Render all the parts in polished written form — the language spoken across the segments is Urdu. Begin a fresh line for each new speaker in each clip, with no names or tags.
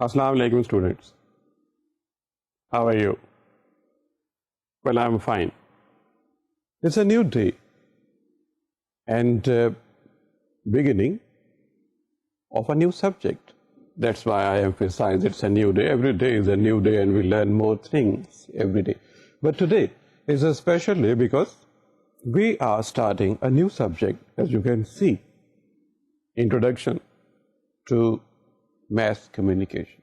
Assalamu alaikum students. How are you? Well, I'm fine. It's a new day and beginning of a new subject. That's why I emphasize it's a new day. Every day is a new day and we learn more things every day. But today is a special day because we are starting a new subject, as you can see. Introduction to mass communication.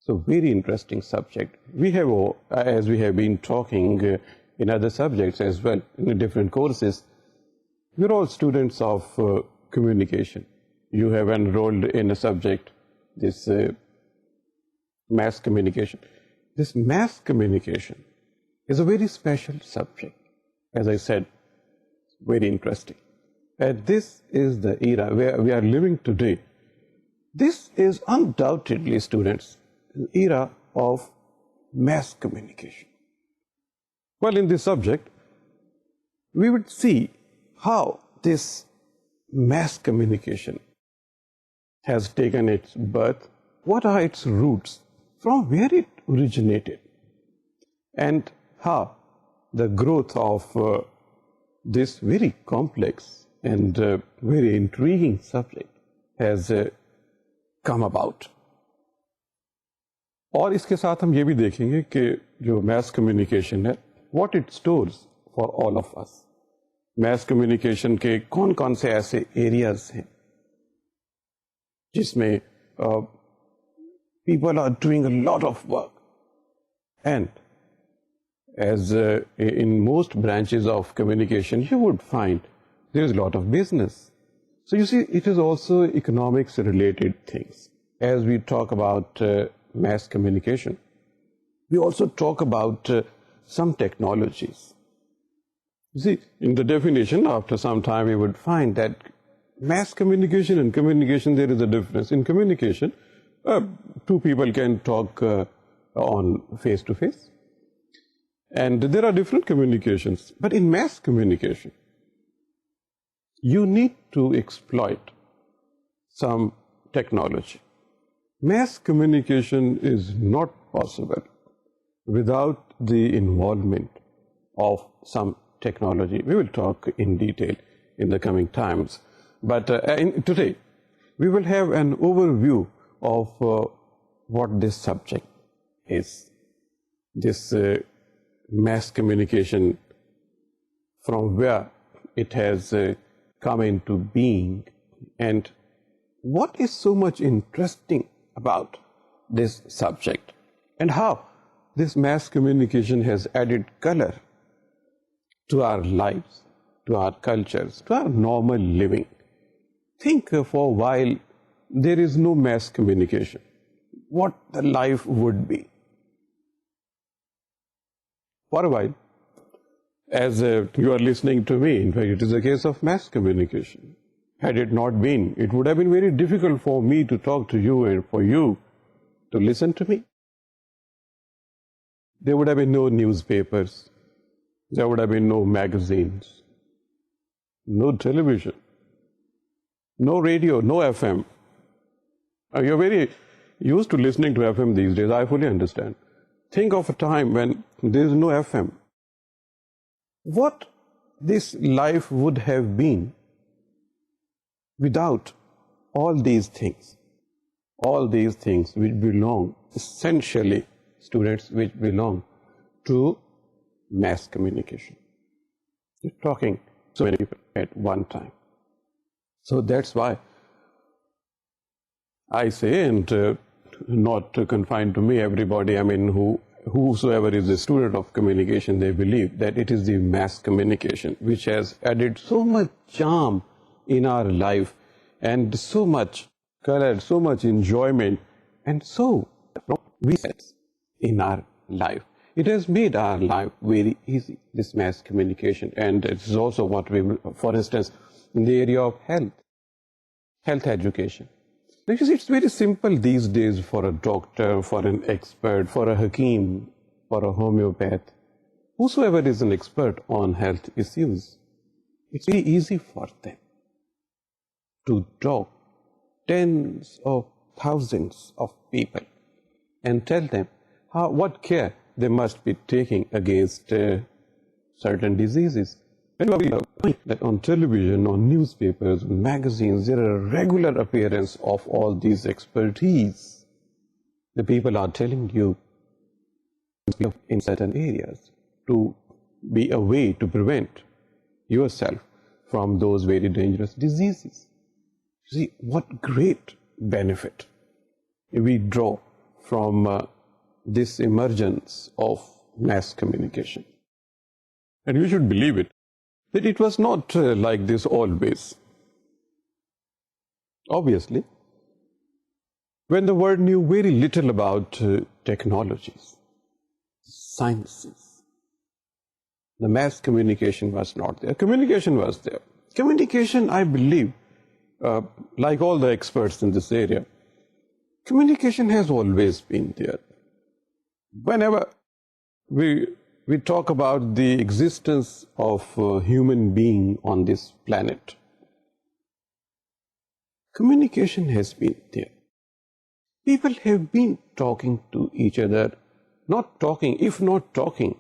So very interesting subject. We have, as we have been talking in other subjects as well, in different courses, we're all students of communication. You have enrolled in a subject, this mass communication. This mass communication is a very special subject. As I said, very interesting. And this is the era where we are living today. This is undoubtedly, students, an era of mass communication. Well, in this subject, we would see how this mass communication has taken its birth, what are its roots, from where it originated, and how the growth of this very complex and very intriguing subject has come about. اور اس کے ساتھ ہم یہ بھی دیکھیں گے کہ جو میس کمیونیکیشن ہے what it stores for all of us. Mass communication کے کون کون سے ایسے ایریاز ہیں جس میں people are doing a lot of work and as in most branches of communication you would find there is lot of business. So you see, it is also economics related things. As we talk about mass communication, we also talk about some technologies. You see, in the definition, after some time, we would find that mass communication and communication, there is a difference. In communication, two people can talk on face to face, and there are different communications. But in mass communication, you need to exploit some technology. Mass communication is not possible without the involvement of some technology. We will talk in detail in the coming times. But today, we will have an overview of what this subject is. This mass communication, from where it has come into being, and what is so much interesting about this subject, and how this mass communication has added color to our lives, to our cultures, to our normal living. Think for a while, there is no mass communication, what the life would be. For a while, as you are listening to me, in fact, it is a case of mass communication. Had it not been, it would have been very difficult for me to talk to you and for you to listen to me. There would have been no newspapers. There would have been no magazines, no television, no radio, no FM. You're very used to listening to FM these days. I fully understand. Think of a time when there is no FM. What this life would have been without all these things. All these things which belong, essentially, students, which belong to mass communication. You're talking so many people at one time. So that's why I say, and not confined to me, everybody, I mean, whosoever is a student of communication, they believe that it is the mass communication which has added so much charm in our life and so much color, so much enjoyment, and so recess in our life. It has made our life very easy, this mass communication, and it is also what we, for instance, in the area of health education. Because it's very simple these days for a doctor, for an expert, for a hakim, for a homeopath, whosoever is an expert on health issues, it's very easy for them to talk tens of thousands of people and tell them what care they must be taking against certain diseases. And we know that on television, on newspapers, on magazines, there are regular appearance of all these expertise. The people are telling you in certain areas to be a way to prevent yourself from those very dangerous diseases. You see, what great benefit we draw from this emergence of mass communication. And you should believe it, that it was not like this always. Obviously, when the world knew very little about technologies, sciences, the mass communication was not there. Communication was there. Communication, I believe, like all the experts in this area, communication has always been there. Whenever we talk about the existence of a human being on this planet, communication has been there. People have been talking to each other, if not talking,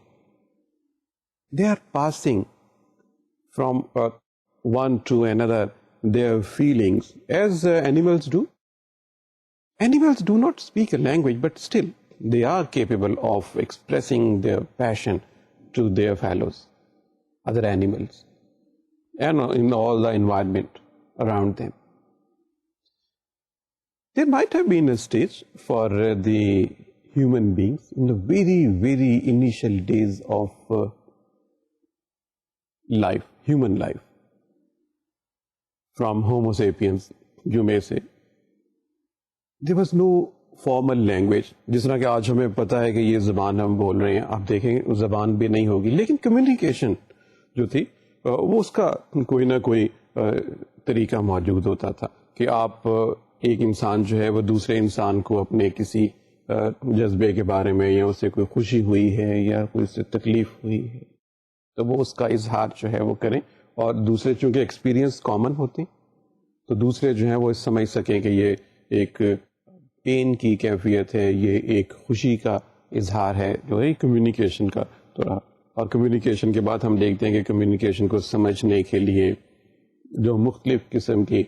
they are passing from one to another their feelings, as animals do. Animals do not speak a language, but still they are capable of expressing their passion to their fellows, other animals, and in all the environment around them. There might have been a stage for the human beings in the very, very initial days of life, human life, from Homo sapiens, you may say. There was no formal language. جس طرح کہ آج ہمیں پتہ ہے کہ یہ زبان ہم بول رہے ہیں, آپ دیکھیں اس زبان بھی نہیں ہوگی, لیکن کمیونیکیشن جو تھی وہ اس کا کوئی نہ کوئی طریقہ موجود ہوتا تھا کہ آپ ایک انسان جو ہے وہ دوسرے انسان کو اپنے کسی جذبے کے بارے میں, یا اسے کوئی خوشی ہوئی ہے یا کوئی سے تکلیف ہوئی ہے, تو وہ اس کا اظہار جو ہے وہ کریں, اور دوسرے چونکہ ایکسپیرینس کامن ہوتے تو دوسرے جو ہیں وہ سمجھ سکیں کہ یہ ایک پین کی کیفیت ہے, یہ ایک خوشی کا اظہار ہے, جو ہے کمیونیکیشن کا تو رہا. اور کمیونیکیشن کے بعد ہم دیکھتے ہیں کہ کمیونیکیشن کو سمجھنے کے لیے جو مختلف قسم کی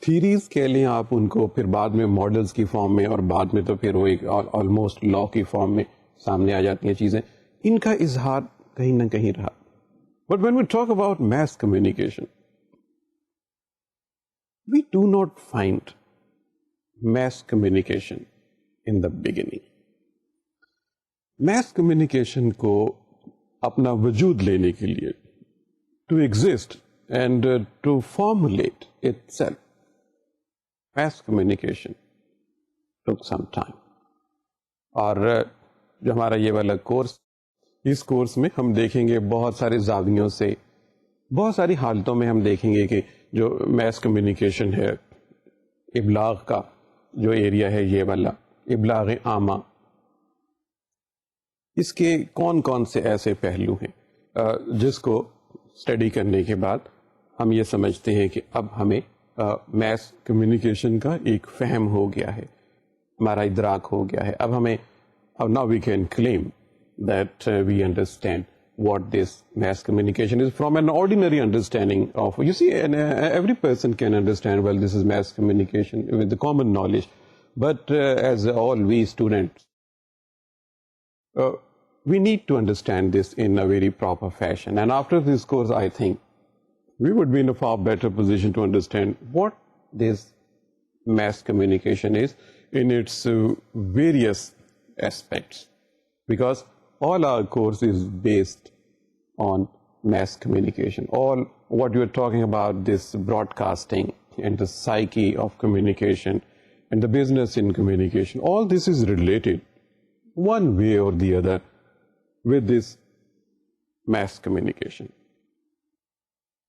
تھیریز کہہ لیں آپ ان کو, پھر بعد میں ماڈلز کی فارم میں, اور بعد میں تو پھر وہ ایک آلموسٹ لا کی فارم میں سامنے آ جاتی ہیں چیزیں, ان کا اظہار کہیں نہ کہیں رہا. But when we talk about mass communication, we do not find mass communication in the beginning. Mass communication کو اپنا وجود لینے کے لیے, to exist and to formulate itself, mass communication took some time. اور جو ہمارا یہ والا کورس, اس کورس میں ہم دیکھیں گے بہت سارے زاویوں سے, بہت ساری حالتوں میں ہم دیکھیں گے کہ جو میس کمیونیکیشن ہے, ابلاغ کا جو ایریا ہے یہ والا, ابلاغ عامہ, اس کے کون کون سے ایسے پہلو ہیں جس کو اسٹڈی کرنے کے بعد ہم یہ سمجھتے ہیں کہ اب ہمیں میس کمیونیکیشن کا ایک فہم ہو گیا ہے, ہمارا ادراک ہو گیا ہے. اب ہمیں now we can claim that we understand what this mass communication is from an ordinary understanding of, you see, every person can understand, well, this is mass communication with the common knowledge, but as all we students, we need to understand this in a very proper fashion. And after this course, I think we would be in a far better position to understand what this mass communication is in its various aspects, because all our course is based on mass communication. All what you're talking about, this broadcasting and the psyche of communication and the business in communication, all this is related one way or the other with this mass communication.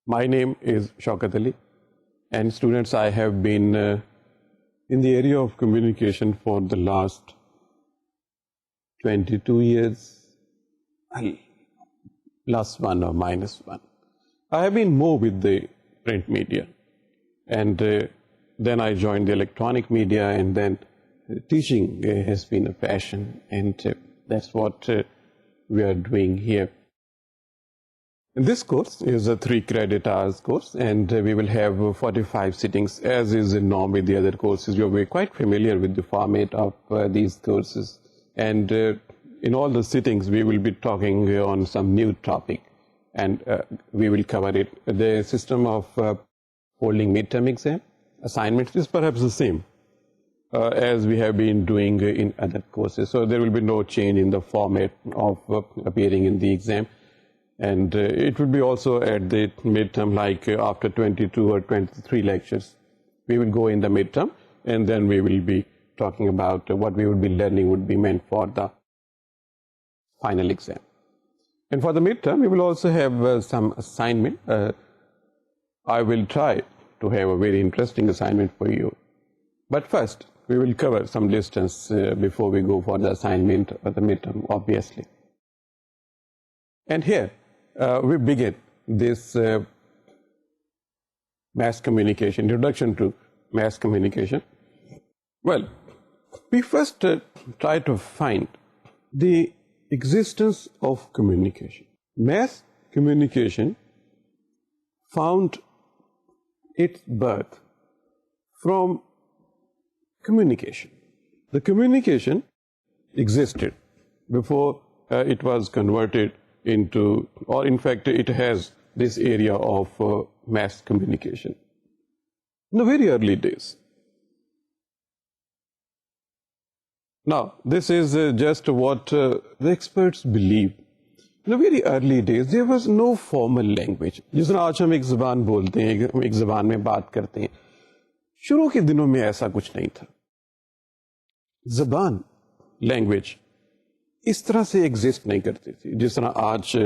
My name is Shaukat Ali, and students, I have been in the area of communication for the last 22 years, plus one or minus one. I have been more with the print media, and then I joined the electronic media, and then teaching has been a passion, and that's what we are doing here. This course is a 3 credit hours course, and we will have 45 sittings, as is the norm with the other courses. You're quite familiar with the format of these courses, and in all the sittings we will be talking on some new topic, and we will cover it. The system of holding midterm exam assignments is perhaps the same as we have been doing in other courses, so there will be no change in the format of appearing in the exam. And it would be also at the midterm, like after 22 or 23 lectures, we will go in the midterm, and then we will be talking about what we would be learning would be meant for the final exam. And for the midterm, we will also have some assignment. I will try to have a very interesting assignment for you. But first, we will cover some distance before we go for the assignment or the midterm, obviously. And here, we begin this mass communication, introduction to mass communication. Well, we first try to find the existence of communication. Mass communication found its birth from communication. The communication existed before it was converted into, or in fact it has this area of mass communication. In the very early days. Now, this is just what the experts believe. In the very early days, there was no formal language. جس طرح آج ہم ایک زبان بولتے ہیں, ہم ایک زبان میں بات کرتے ہیں. شروع کے دنوں میں ایسا کچھ نہیں تھا. زبان, لینگویج, اس طرح سے ایگزسٹ نہیں کرتی تھی جس طرح آج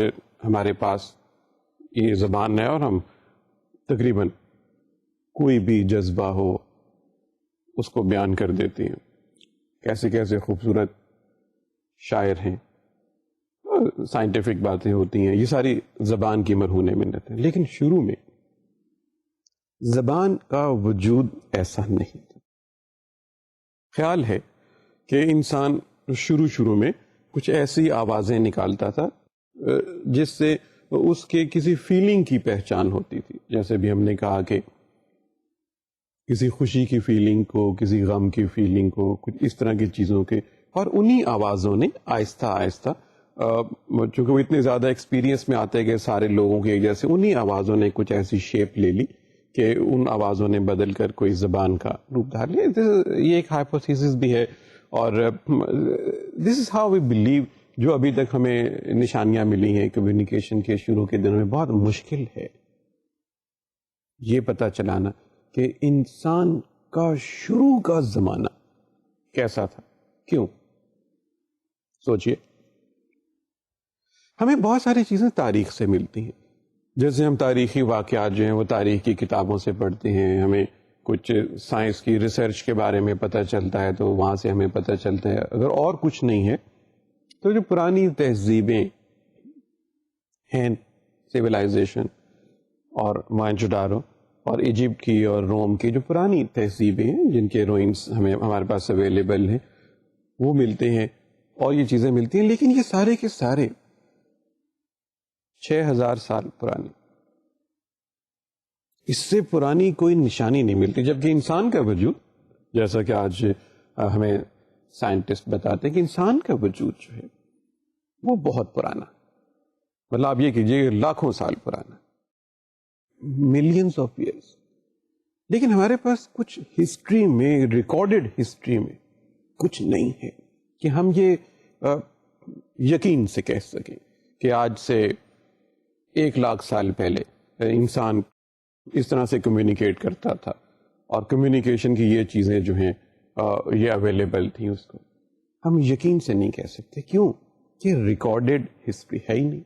ہمارے پاس یہ زبان ہے, اور ہم تقریباً کوئی بھی جذبہ ہو اس کو بیان کر دیتے ہیں. کیسے کیسے خوبصورت شاعر ہیں, سائنٹیفک باتیں ہوتی ہیں, یہ ساری زبان کی مرہون منت ہے. لیکن شروع میں زبان کا وجود ایسا نہیں تھا. خیال ہے کہ انسان شروع میں کچھ ایسی آوازیں نکالتا تھا جس سے اس کے کسی فیلنگ کی پہچان ہوتی تھی. جیسے بھی ہم نے کہا کہ کسی خوشی کی فیلنگ کو, کسی غم کی فیلنگ کو, کچھ اس طرح کی چیزوں کے, اور انہی آوازوں نے آہستہ آہستہ, چونکہ وہ اتنے زیادہ ایکسپیرینس میں آتے گئے سارے لوگوں کے جیسے, انہی آوازوں نے کچھ ایسی شیپ لے لی کہ ان آوازوں نے بدل کر کوئی زبان کا روپ دھار لیا. یہ ایک ہائپوتھیسس بھی ہے, اور دس از ہاؤ وی بلیو. جو ابھی تک ہمیں نشانیاں ملی ہیں کمیونیکیشن کے شروع کے دنوں میں, بہت مشکل ہے یہ پتہ چلانا کہ انسان کا شروع کا زمانہ کیسا تھا, کیوں. سوچئے, ہمیں بہت ساری چیزیں تاریخ سے ملتی ہیں. جیسے ہم تاریخی واقعات جو ہیں وہ تاریخ کی کتابوں سے پڑھتے ہیں, ہمیں کچھ سائنس کی ریسرچ کے بارے میں پتہ چلتا ہے تو وہاں سے ہمیں پتہ چلتا ہے. اگر اور کچھ نہیں ہے تو جو پرانی تہذیبیں ہیں, سویلائزیشن اور موہنجو-داڑو اور ایجپٹ کی اور روم کی جو پرانی تہذیبیں ہیں جن کے روئنس ہمارے پاس اویلیبل ہیں, وہ ملتے ہیں اور یہ چیزیں ملتی ہیں. لیکن یہ سارے کے سارے 6000 سال پرانی, اس سے پرانی کوئی نشانی نہیں ملتی. جبکہ انسان کا وجود, جیسا کہ آج ہمیں سائنٹسٹ بتاتے ہیں کہ انسان کا وجود جو ہے وہ بہت پرانا, مطلب آپ یہ کیجیے لاکھوں سال پرانا, ملینز آف ایئرس. لیکن ہمارے پاس کچھ ہسٹری میں, ریکارڈڈ ہسٹری میں کچھ نہیں ہے کہ ہم یہ یقین سے کہہ سکیں کہ آج سے 1,00,000 سال پہلے انسان اس طرح سے کمیونیکیٹ کرتا تھا, اور کمیونیکیشن کی یہ چیزیں جو ہیں یہ اویلیبل تھیں. اس کو ہم یقین سے نہیں کہہ سکتے. کیوں؟ کہ ریکارڈڈ ہسٹری ہے ہی نہیں.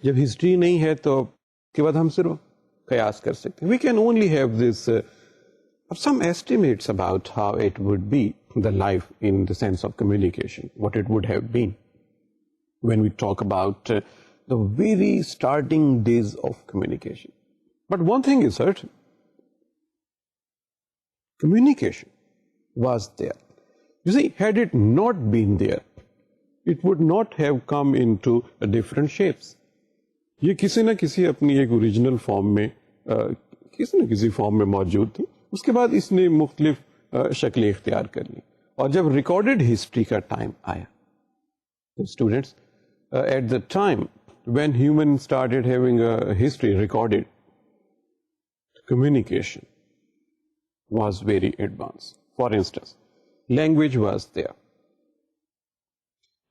جب ہسٹری نہیں ہے تو کے بعد ہم صرف قیاس کر سکتے ہیں. We can only have this some estimates about how it would be the life in the sense of communication, what it would have been when we talk about the very starting days of communication. But one thing is certain, communication was there. You see, had it not been there, it would not have come into different shapes. یہ کسی نہ کسی اپنی ایک اوریجنل فارم میں کسی نہ کسی فارم میں موجود تھی. اس کے بعد اس نے مختلف شکلیں اختیار کر لی. اور جب ریکارڈڈ ہسٹری کا ٹائم آیا تو students at the time when human started having history recorded, communication was very advanced. For instance, language was there,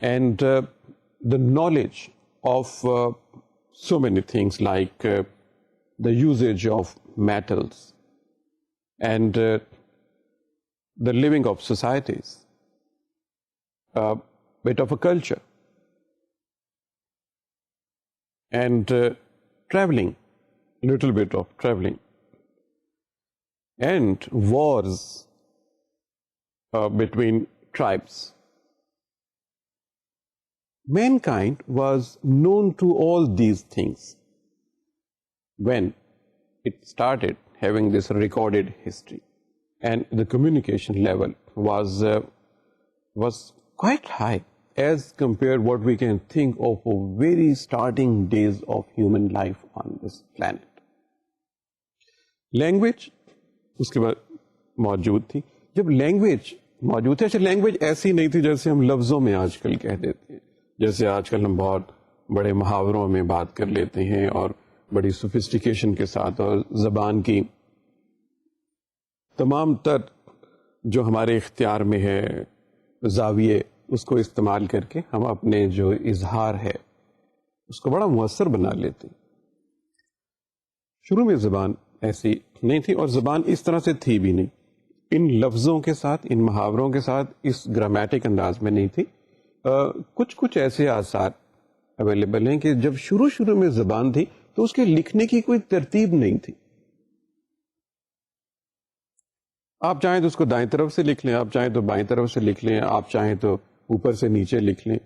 and the knowledge of so many things like the usage of metals and the living of societies, a bit of a culture, and traveling, little bit of traveling, and wars between tribes. Mankind was known to all these things when it started having this recorded history, and the communication level was quite high as compared what we can think of very starting days of human life on this planet. Language اس کے بعد موجود تھی. جب لینگویج موجود تھی, اچھا لینگویج ایسی نہیں تھی جیسے ہم لفظوں میں آج کل کہہ دیتے ہیں, جیسے آج کل ہم بہت بڑے محاوروں میں بات کر لیتے ہیں اور بڑی سوفسٹیکیشن کے ساتھ, اور زبان کی تمام تر جو ہمارے اختیار میں ہے زاویے اس کو استعمال کر کے ہم اپنے جو اظہار ہے اس کو بڑا مؤثر بنا لیتے ہیں. شروع میں زبان ایسی نہیں تھی, اور زبان اس طرح سے تھی بھی نہیں, ان لفظوں کے ساتھ, ان محاوروں کے ساتھ, اس گرامیٹک انداز میں نہیں تھی. کچھ ایسے آثار اویلیبل ہیں کہ جب شروع میں زبان تھی تو اس کے لکھنے کی کوئی ترتیب نہیں تھی. آپ چاہیں تو اس کو دائیں طرف سے لکھ لیں, آپ چاہیں تو بائیں طرف سے لکھ لیں, آپ چاہیں تو اوپر سے نیچے لکھ لیں.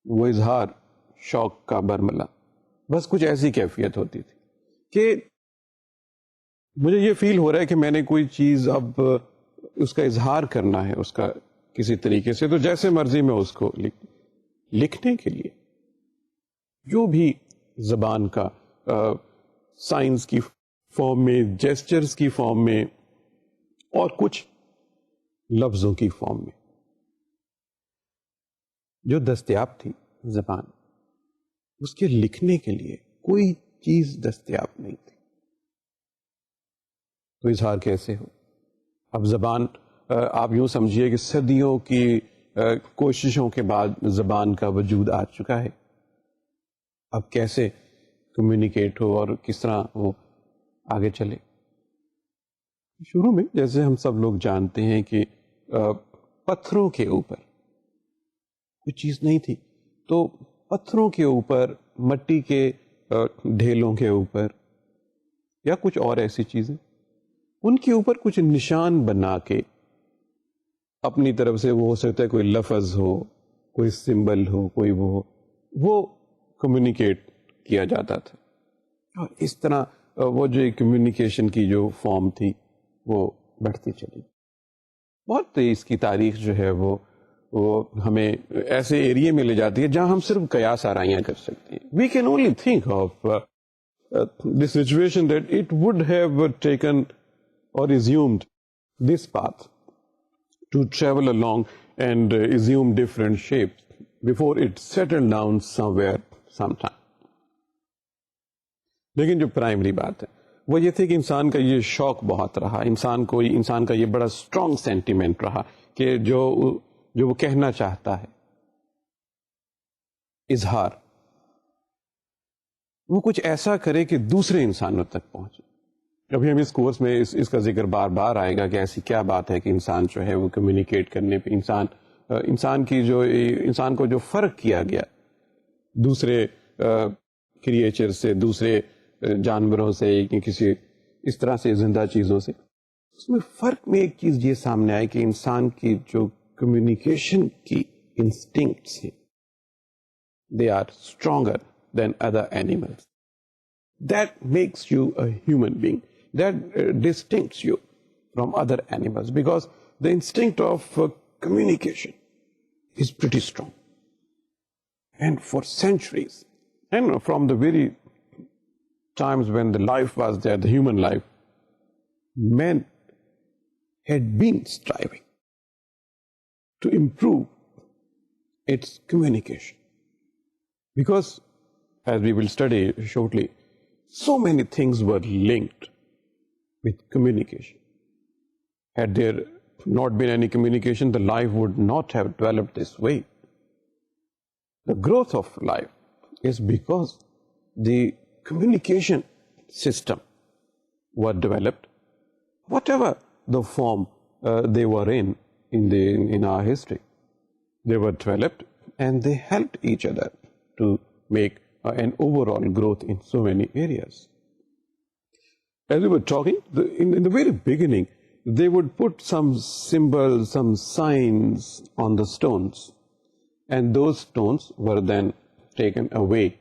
وہ اظہار شوق کا برملا, بس کچھ ایسی کیفیت ہوتی تھی کہ مجھے یہ فیل ہو رہا ہے کہ میں نے کوئی چیز اب اس کا اظہار کرنا ہے اس کا کسی طریقے سے, تو جیسے مرضی میں اس کو لکھنے کے لیے جو بھی زبان کا سائنس کی فارم میں, جیسچرز کی فارم میں, اور کچھ لفظوں کی فارم میں جو دستیاب تھی زبان, اس کے لکھنے کے لیے کوئی چیز دستیاب نہیں تھی. تو اظہار کیسے ہو؟ اب زبان آپ یوں سمجھیے کہ صدیوں کی کوششوں کے بعد زبان کا وجود آ چکا ہے. اب کیسے کمیونیکیٹ ہو اور کس طرح وہ آگے چلے؟ شروع میں جیسے ہم سب لوگ جانتے ہیں کہ پتھروں کے اوپر کوئی چیز نہیں تھی, تو پتھروں کے اوپر, مٹی کے ڈھیلوں کے اوپر, یا کچھ اور ایسی چیزیں, ان کے اوپر کچھ نشان بنا کے اپنی طرف سے, وہ ہو سکتا ہے کوئی لفظ ہو, کوئی سمبل ہو, کوئی وہ کمیونیکیٹ کیا جاتا تھا. اور اس طرح وہ جو کمیونیکیشن کی جو فارم تھی وہ بڑھتی چلی. بہت اس کی تاریخ جو ہے وہ ہمیں ایسے ایریے میں لے جاتی ہے جہاں ہم صرف قیاس آرائیاں کر سکتے ہیں. We can only think of this situation that it would have taken or assumed this path to travel along and assume different shapes before it settled down somewhere sometime. لیکن جو پرائمری بات ہے وہ یہ تھی کہ انسان کا یہ شوق بہت رہا, انسان کا یہ بڑا اسٹرانگ سینٹیمنٹ رہا کہ جو وہ کہنا چاہتا ہے, اظہار, وہ کچھ ایسا کرے کہ دوسرے انسانوں تک پہنچے. ابھی ہم اس کورس میں اس کا ذکر بار بار آئے گا کہ ایسی کیا بات ہے کہ انسان جو ہے وہ کمیونیکیٹ کرنے پہ, انسان کو جو فرق کیا گیا دوسرے کریچر سے, دوسرے جانوروں سے, کسی اس طرح سے زندہ چیزوں سے, اس میں فرق میں ایک چیز یہ سامنے آئی کہ انسان کی جو کمیونیکیشن کی انسٹنکٹس ہیں, they are stronger than other animals. That makes you a human being. that distincts you from other animals, because the instinct of communication is pretty strong. And for centuries, and from the very times when the life was there, the human life, men had been striving to improve its communication. Because, as we will study shortly, so many things were linked with communication. Had there not been any communication, the life would not have developed this way. The growth of life is because the communication system were developed, whatever the form they were in our history. They were developed and they helped each other to make an overall growth in so many areas. As we were talking, in the very beginning, they would put some symbols, some signs on the stones, and those stones were then taken away,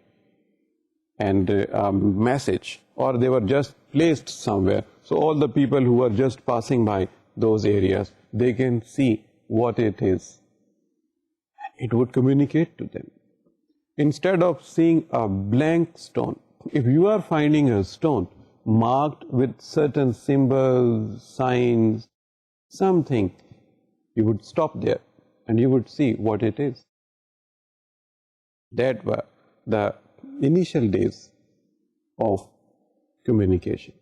and a message, or they were just placed somewhere. So all the people who are just passing by those areas, they can see what it is. It would communicate to them. Instead of seeing a blank stone, if you are finding a stone marked with certain symbols, signs, something, you would stop there and you would see what it is. That were the initial days of communication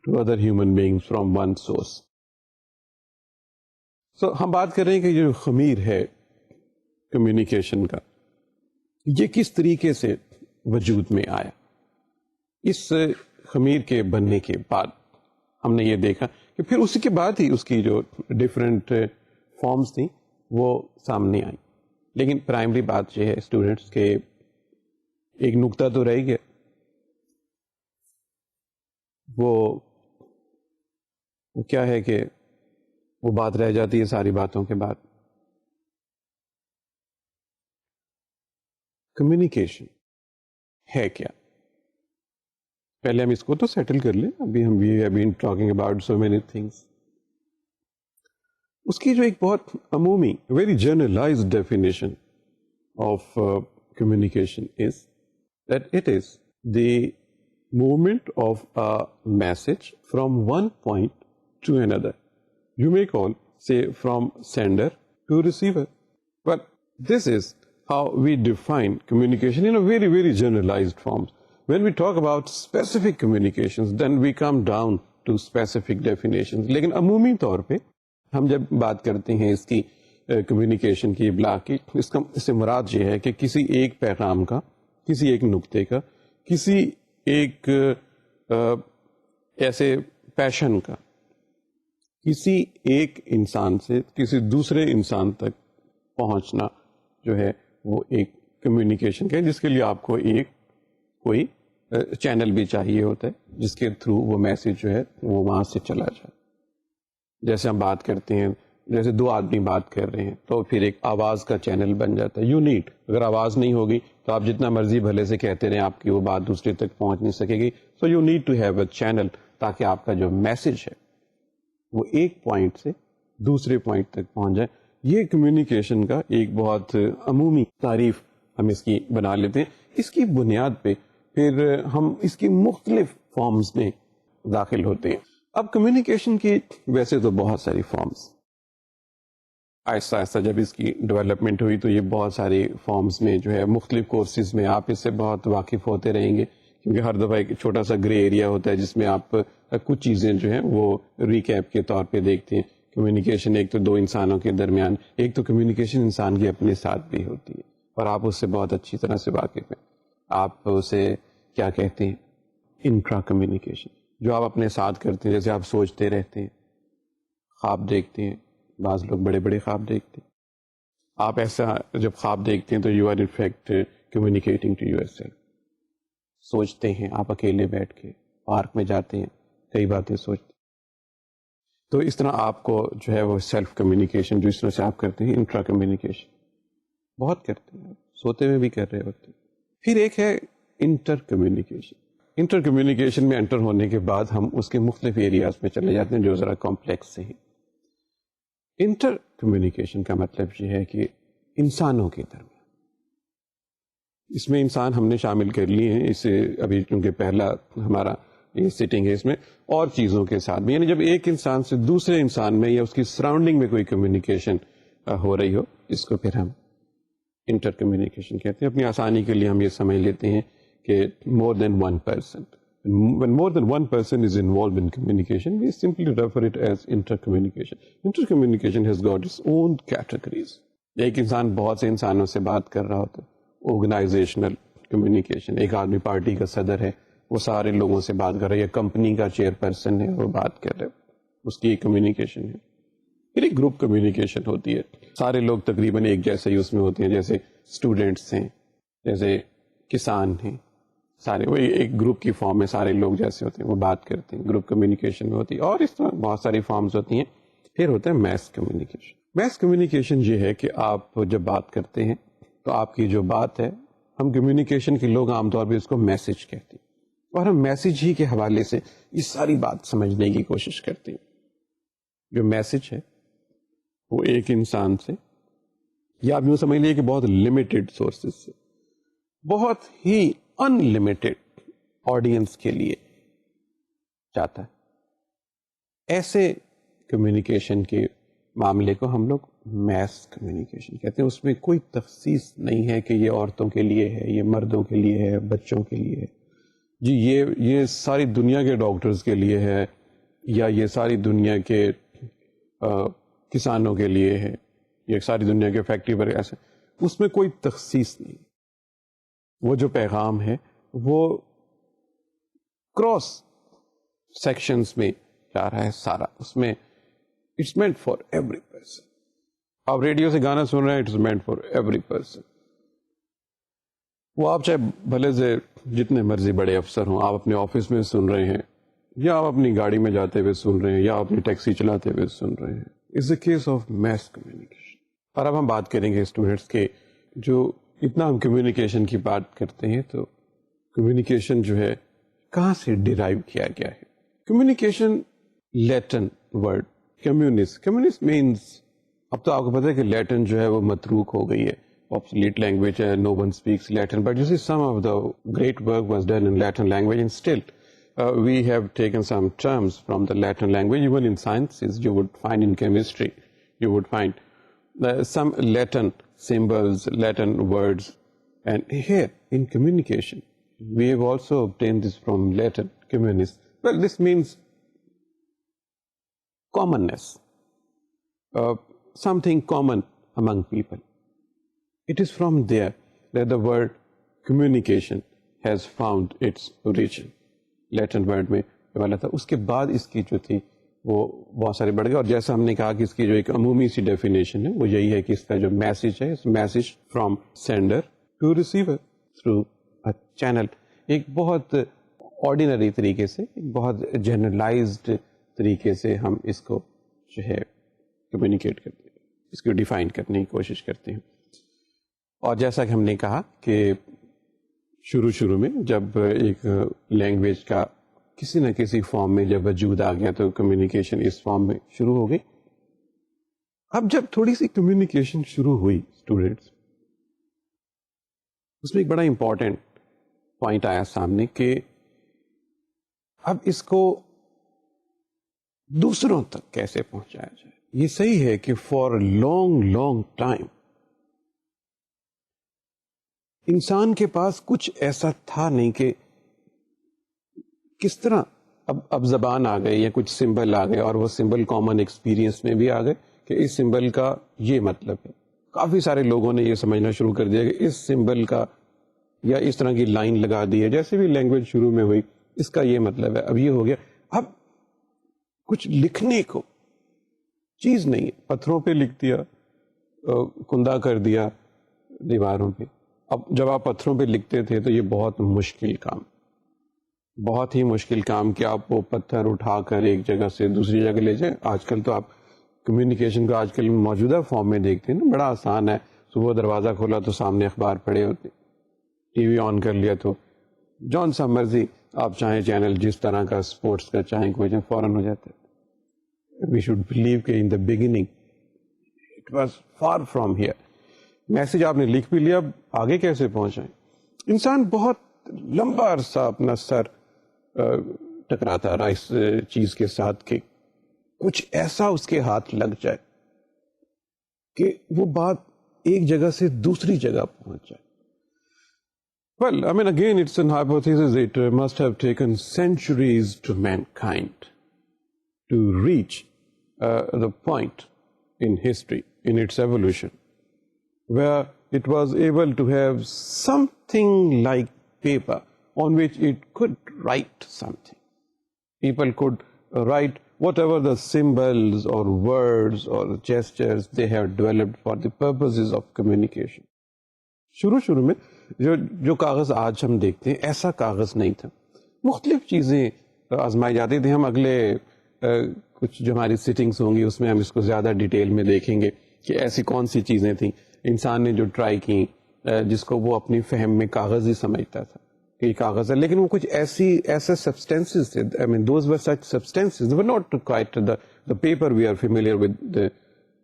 to other human beings from one source. So ہم بات کر رہے ہیں کہ جو خمیر ہے کمیونیکیشن کا، یہ کس طریقے سے وجود میں آیا. اس خمیر کے بننے کے بعد ہم نے یہ دیکھا کہ پھر اسی کے بعد ہی اس کی جو ڈفرینٹ فارمز تھیں وہ سامنے آئیں. لیکن پرائمری بات یہ ہے اسٹوڈنٹس کے ایک نقطہ تو رہ گیا، وہ کیا ہے کہ وہ بات رہ جاتی ہے ساری باتوں کے بعد. کمیونیکیشن ہے کیا؟ پہلے ہم اس کو تو سیٹل کر لیں. ابھی ہم we have been talking about so many things. اس کی جو ایک بہت عمومی very generalized definition of communication is that it is the movement of a message from one point to another. You may call, say, from sender to receiver. But this is how we define communication in a very, very generalized form. When we talk about specific communications, then we come down to specific definitions. لیکن عمومی طور پہ ہم جب بات کرتے ہیں اس کی کمیونیکیشن کی ابلاغ کی، اس سے مراد یہ ہے کہ کسی ایک پیغام کا، کسی ایک نقطے کا، کسی ایک ایسے پیشن کا، کسی ایک انسان سے کسی دوسرے انسان تک پہنچنا جو ہے وہ ایک کمیونیکیشن کا ہے، جس کے لیے آپ کو ایک کوئی چینل بھی چاہیے ہوتا ہے جس کے تھرو وہ میسج جو ہے وہ وہاں سے چلا جائے. جیسے ہم بات کرتے ہیں، جیسے دو آدمی بات کر رہے ہیں تو پھر ایک آواز کا چینل بن جاتا ہے. یو نیڈ، اگر آواز نہیں ہوگی تو آپ جتنا مرضی بھلے سے کہتے رہیں، آپ کی وہ بات دوسرے تک پہنچ نہیں سکے گی. So you need to have a channel تاکہ آپ کا جو میسج ہے وہ ایک پوائنٹ سے دوسرے پوائنٹ تک پہنچ جائے. یہ کمیونیکیشن کا ایک بہت عمومی تعریف ہم اس کی بنا لیتے ہیں. اس کی بنیاد پہ پھر ہم اس کی مختلف فارمز میں داخل ہوتے ہیں. اب کمیونیکیشن کی ویسے تو بہت ساری فارمز، آہستہ آہستہ جب اس کی ڈیولپمنٹ ہوئی تو یہ بہت ساری فارمز میں جو ہے مختلف کورسز میں آپ اس سے بہت واقف ہوتے رہیں گے، کیونکہ ہر دفعہ ایک چھوٹا سا گرے ایریا ہوتا ہے جس میں آپ کچھ چیزیں جو ہیں وہ ریکیپ کے طور پہ دیکھتے ہیں. کمیونیکیشن ایک تو دو انسانوں کے درمیان، ایک تو کمیونیکیشن انسان کی اپنے ساتھ بھی ہوتی ہے اور آپ اس سے بہت اچھی طرح سے واقف ہیں. آپ اسے کیا کہتے ہیں؟ انٹرا کمیونیکیشن، جو آپ اپنے ساتھ کرتے ہیں. جیسے آپ سوچتے رہتے ہیں، خواب دیکھتے ہیں، بعض لوگ بڑے بڑے خواب دیکھتے ہیں. آپ ایسا جب خواب دیکھتے ہیں تو you are in fact communicating to yourself. سوچتے ہیں آپ اکیلے بیٹھ کے، پارک میں جاتے ہیں، کئی باتیں سوچتے ہیں. تو اس طرح آپ کو جو ہے وہ سیلف کمیونیکیشن جو اس طرح سے آپ کرتے ہیں، انٹرا کمیونیکیشن بہت کرتے ہیں، سوتے ہوئے بھی کر رہے ہوتے ہیں. پھر ایک ہے انٹر کمیونیکیشن. انٹر کمیونیکیشن میں انٹر ہونے کے بعد ہم اس کے مختلف ایریاز میں چلے جاتے ہیں جو ذرا کمپلیکس سے ہیں. انٹر کمیونیکیشن کا مطلب یہ ہے کہ انسانوں کے درمیان، اس میں انسان ہم نے شامل کر لیے ہیں اسے ابھی، کیونکہ پہلا ہمارا یہ سیٹنگ ہے، اس میں اور چیزوں کے ساتھ بھی، یعنی جب ایک انسان سے دوسرے انسان میں یا اس کی سراؤنڈنگ میں کوئی کمیونیکیشن ہو رہی ہو، اس کو پھر ہم انٹر کمیونیکیشن کہتے ہیں. اپنی آسانی کے لیے ہم یہ سمجھ لیتے ہیں کہ more than one person. When more than one person is involved in communication, we simply refer it as intercommunication. Intercommunication has got its own categories. ایک انسان بہت سے انسانوں سے بات کر رہا ہوتا ہے، آرگنائزیشنل کمیونیکیشن. ایک آدمی پارٹی کا صدر ہے، وہ سارے لوگوں سے بات کر رہا ہے، یا کمپنی کا چیئر پرسن ہے، وہ بات کر رہا ہے، اس کی ایک کمیونیکیشن ہے. پھر ایک گروپ کمیونیکیشن ہوتی ہے، سارے لوگ تقریباً ایک جیسے ہی اس میں ہوتے ہیں، جیسے اسٹوڈینٹس ہیں، جیسے کسان ہیں، سارے وہ ایک گروپ کی فارم میں سارے لوگ جیسے ہوتے ہیں وہ بات کرتے ہیں، گروپ کمیونیکیشن میں ہوتی ہے. اور اس طرح بہت ساری فارمز ہوتی ہیں. پھر ہوتا ہے میس کمیونیکیشن. میس کمیونیکیشن یہ ہے کہ آپ جب بات کرتے ہیں تو آپ کی جو بات ہے، ہم کمیونیکیشن کے لوگ عام طور پہ اس کو میسج کہتے ہیں، اور ہم میسج ہی کے حوالے سے یہ ساری بات سمجھنے کی کوشش کرتے ہیں. جو میسج ہے وہ ایک انسان سے، یا آپ یوں سمجھ لیے کہ بہت لمیٹڈ سورسز سے، بہت ہی ان لمیٹڈ آڈینس کے لیے جاتا ہے. ایسے کمیونیکیشن کے معاملے کو ہم لوگ میس کمیونیکیشن کہتے ہیں. اس میں کوئی تخصیص نہیں ہے کہ یہ عورتوں کے لیے ہے، یہ مردوں کے لیے ہے، بچوں کے لیے ہے، جی یہ ساری دنیا کے ڈاکٹرز کے لیے ہے، یا یہ ساری دنیا کے کسانوں کے لیے ہے، یہ ساری دنیا کے فیکٹری پر ایسے. اس میں کوئی تخصیص نہیں. وہ جو پیغام ہے وہ کراس سیکشنز میں جا رہا ہے سارا. اس میں it's meant for every person. آپ ریڈیو سے گانا سن رہے ہیں، it's meant for every person. وہ آپ چاہے بھلے سے جتنے مرضی بڑے افسر ہوں، آپ اپنے آفس میں سن رہے ہیں، یا آپ اپنی گاڑی میں جاتے ہوئے سن رہے ہیں، یا اپنی ٹیکسی چلاتے ہوئے سن رہے ہیں. It's a case of mass communication. اور اب ہم بات کریں گے اسٹوڈینٹس کے، جو اتنا ہم کمیونیکیشن کی بات کرتے ہیں تو کمیونیکیشن جو ہے کہاں سے ڈیرائیو کیا گیا ہے. Communication Latin word communist means, اب تو آپ کو پتا ہے کہ لیٹن جو ہے وہ متروک ہو گئی ہے، obsolete language ہے، no one speaks Latin, but you see some of the great work was done in Latin language, and still we have taken some terms from the Latin language. Even in sciences you would find, in chemistry you would find some Latin symbols, Latin words, and here in communication we have also obtained this from Latin communis. Well, this means commonness, something common among people. It is from there that the word communication has found its origin. Latin word میں والا تھا. اس کے بعد اس کی جو تھی وہ بہت سارے بڑھ گئے، اور جیسا ہم نے کہا کہ اس کی جو ایک عمومی سی ڈیفینیشن ہے وہ یہی ہے کہ اس کا جو میسج ہے، اس message from sender to receiver through a channel. ایک بہت آرڈینری طریقے سے، ایک بہت جنرلائزڈ طریقے سے ہم اس کو جو ہے کمیونیکیٹ کرتے ہیں، اس کو ڈیفائن کرنے کی کوشش کرتے ہیں. اور جیسا کہ ہم نے کہا کہ شروع میں جب ایک لینگویج کا کسی نہ کسی فارم میں جب وجود آ گیا تو کمیونیکیشن اس فارم میں شروع ہو گئی. اب جب تھوڑی سی کمیونیکیشن شروع ہوئی اسٹوڈینٹس، اس میں ایک بڑا امپورٹنٹ پوائنٹ آیا سامنے کہ اب اس کو دوسروں تک کیسے پہنچایا جائے. یہ صحیح ہے کہ فار لانگ ٹائم انسان کے پاس کچھ ایسا تھا نہیں کہ کس طرح اب زبان آ گئی یا کچھ سمبل آ گئے، اور وہ سمبل کامن ایکسپیرینس میں بھی آ گئے کہ اس سمبل کا یہ مطلب ہے. کافی سارے لوگوں نے یہ سمجھنا شروع کر دیا کہ اس سمبل کا یا اس طرح کی لائن لگا دی ہے، جیسے بھی لینگویج شروع میں ہوئی، اس کا یہ مطلب ہے. اب یہ ہو گیا، اب کچھ لکھنے کو چیز نہیں ہے، پتھروں پہ لکھ دیا، کندہ کر دیا دیواروں پہ. اب جب آپ پتھروں پہ لکھتے تھے تو یہ بہت مشکل کام، بہت ہی مشکل کام کہ آپ وہ پتھر اٹھا کر ایک جگہ سے دوسری جگہ لے جائیں. آج کل تو آپ کمیونیکیشن کو آج کل موجودہ فارم میں دیکھتے ہیں نا، بڑا آسان ہے. صبح دروازہ کھولا تو سامنے اخبار پڑے ہوتے، ٹی وی آن کر لیا تو جون سا مرضی آپ چاہیں چینل جس طرح کا اسپورٹس کا چاہیں کوئی فوراً ہو جاتا ہے. وی شوڈ بلیو کہ in the beginning it was far from here. Message آپ نے لکھ بھی لیا, اب آگے کیسے پہنچائیں؟ انسان بہت لمبا عرصہ اپنا سر ٹکراتا رہا اس چیز کے ساتھ کہ کچھ ایسا اس کے ہاتھ لگ جائے کہ وہ بات ایک جگہ سے دوسری جگہ پہنچ جائے. Well, I mean, again, it's an hypothesis. It must have taken centuries to mankind to reach the point in history, in its evolution, where it was able to have something like paper on which it could write something. People could write whatever the symbols or words or gestures they have developed for the purposes of communication. شروع میں جو کاغذ آج ہم دیکھتے ہیں ایسا کاغذ نہیں تھا. مختلف چیزیں آزمائی جاتی تھیں. ہم اگلے کچھ جو ہماری سیٹنگز ہوں گی اس میں ہم اس کو زیادہ ڈیٹیل میں دیکھیں گے کہ ایسی کون سی چیزیں تھیں انسان نے جو ٹرائی کی, جس کو وہ اپنی فہم میں کاغذ ہی سمجھتا تھا کہ یہ کاغذ ہے, لیکن وہ کچھ ایسے سبسٹینسز تھے. I mean, those were such substances. They were not quite the paper we are familiar with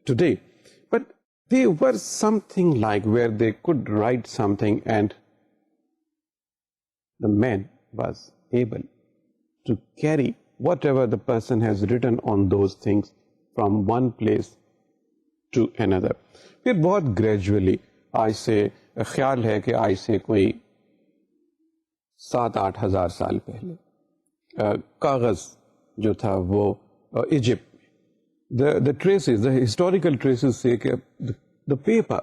today. But they were something like where they could write something, and the man was able to carry whatever the person has written on those things from one place to another. پھر بہت گریجولی آج سے خیال ہے کہ آج سے کوئی 7-8 ہزار سال پہلے کاغذ جو تھا وہ Egypt the traces, the historical traces say that the paper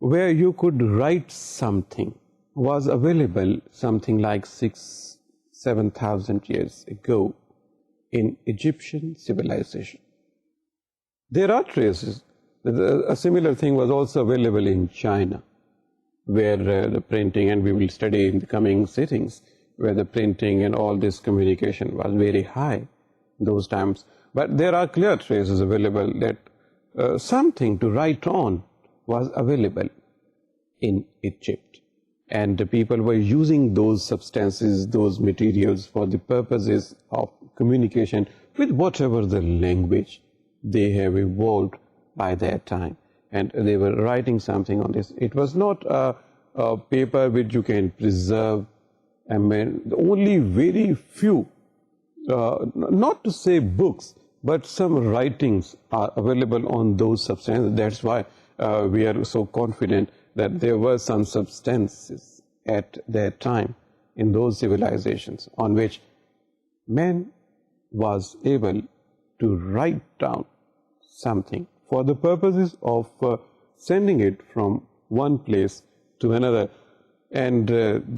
where you could write something was available something like 6,000-7,000 years ago in Egyptian civilization. There are traces. A similar thing was also available in China, where the printing, and we will study in the coming sittings, where the printing and all this communication was very high those times. But there are clear traces available that something to write on was available in Egypt, and the people were using those substances, those materials for the purposes of communication with whatever the language they have evolved by that time, and they were writing something on this. It was not a paper which you can preserve. I mean, only very few, not to say books, but some writings are available on those substances. That's why we are so confident that there were some substances at that time in those civilizations on which man was able to write down something for the purposes of sending it from one place to another, and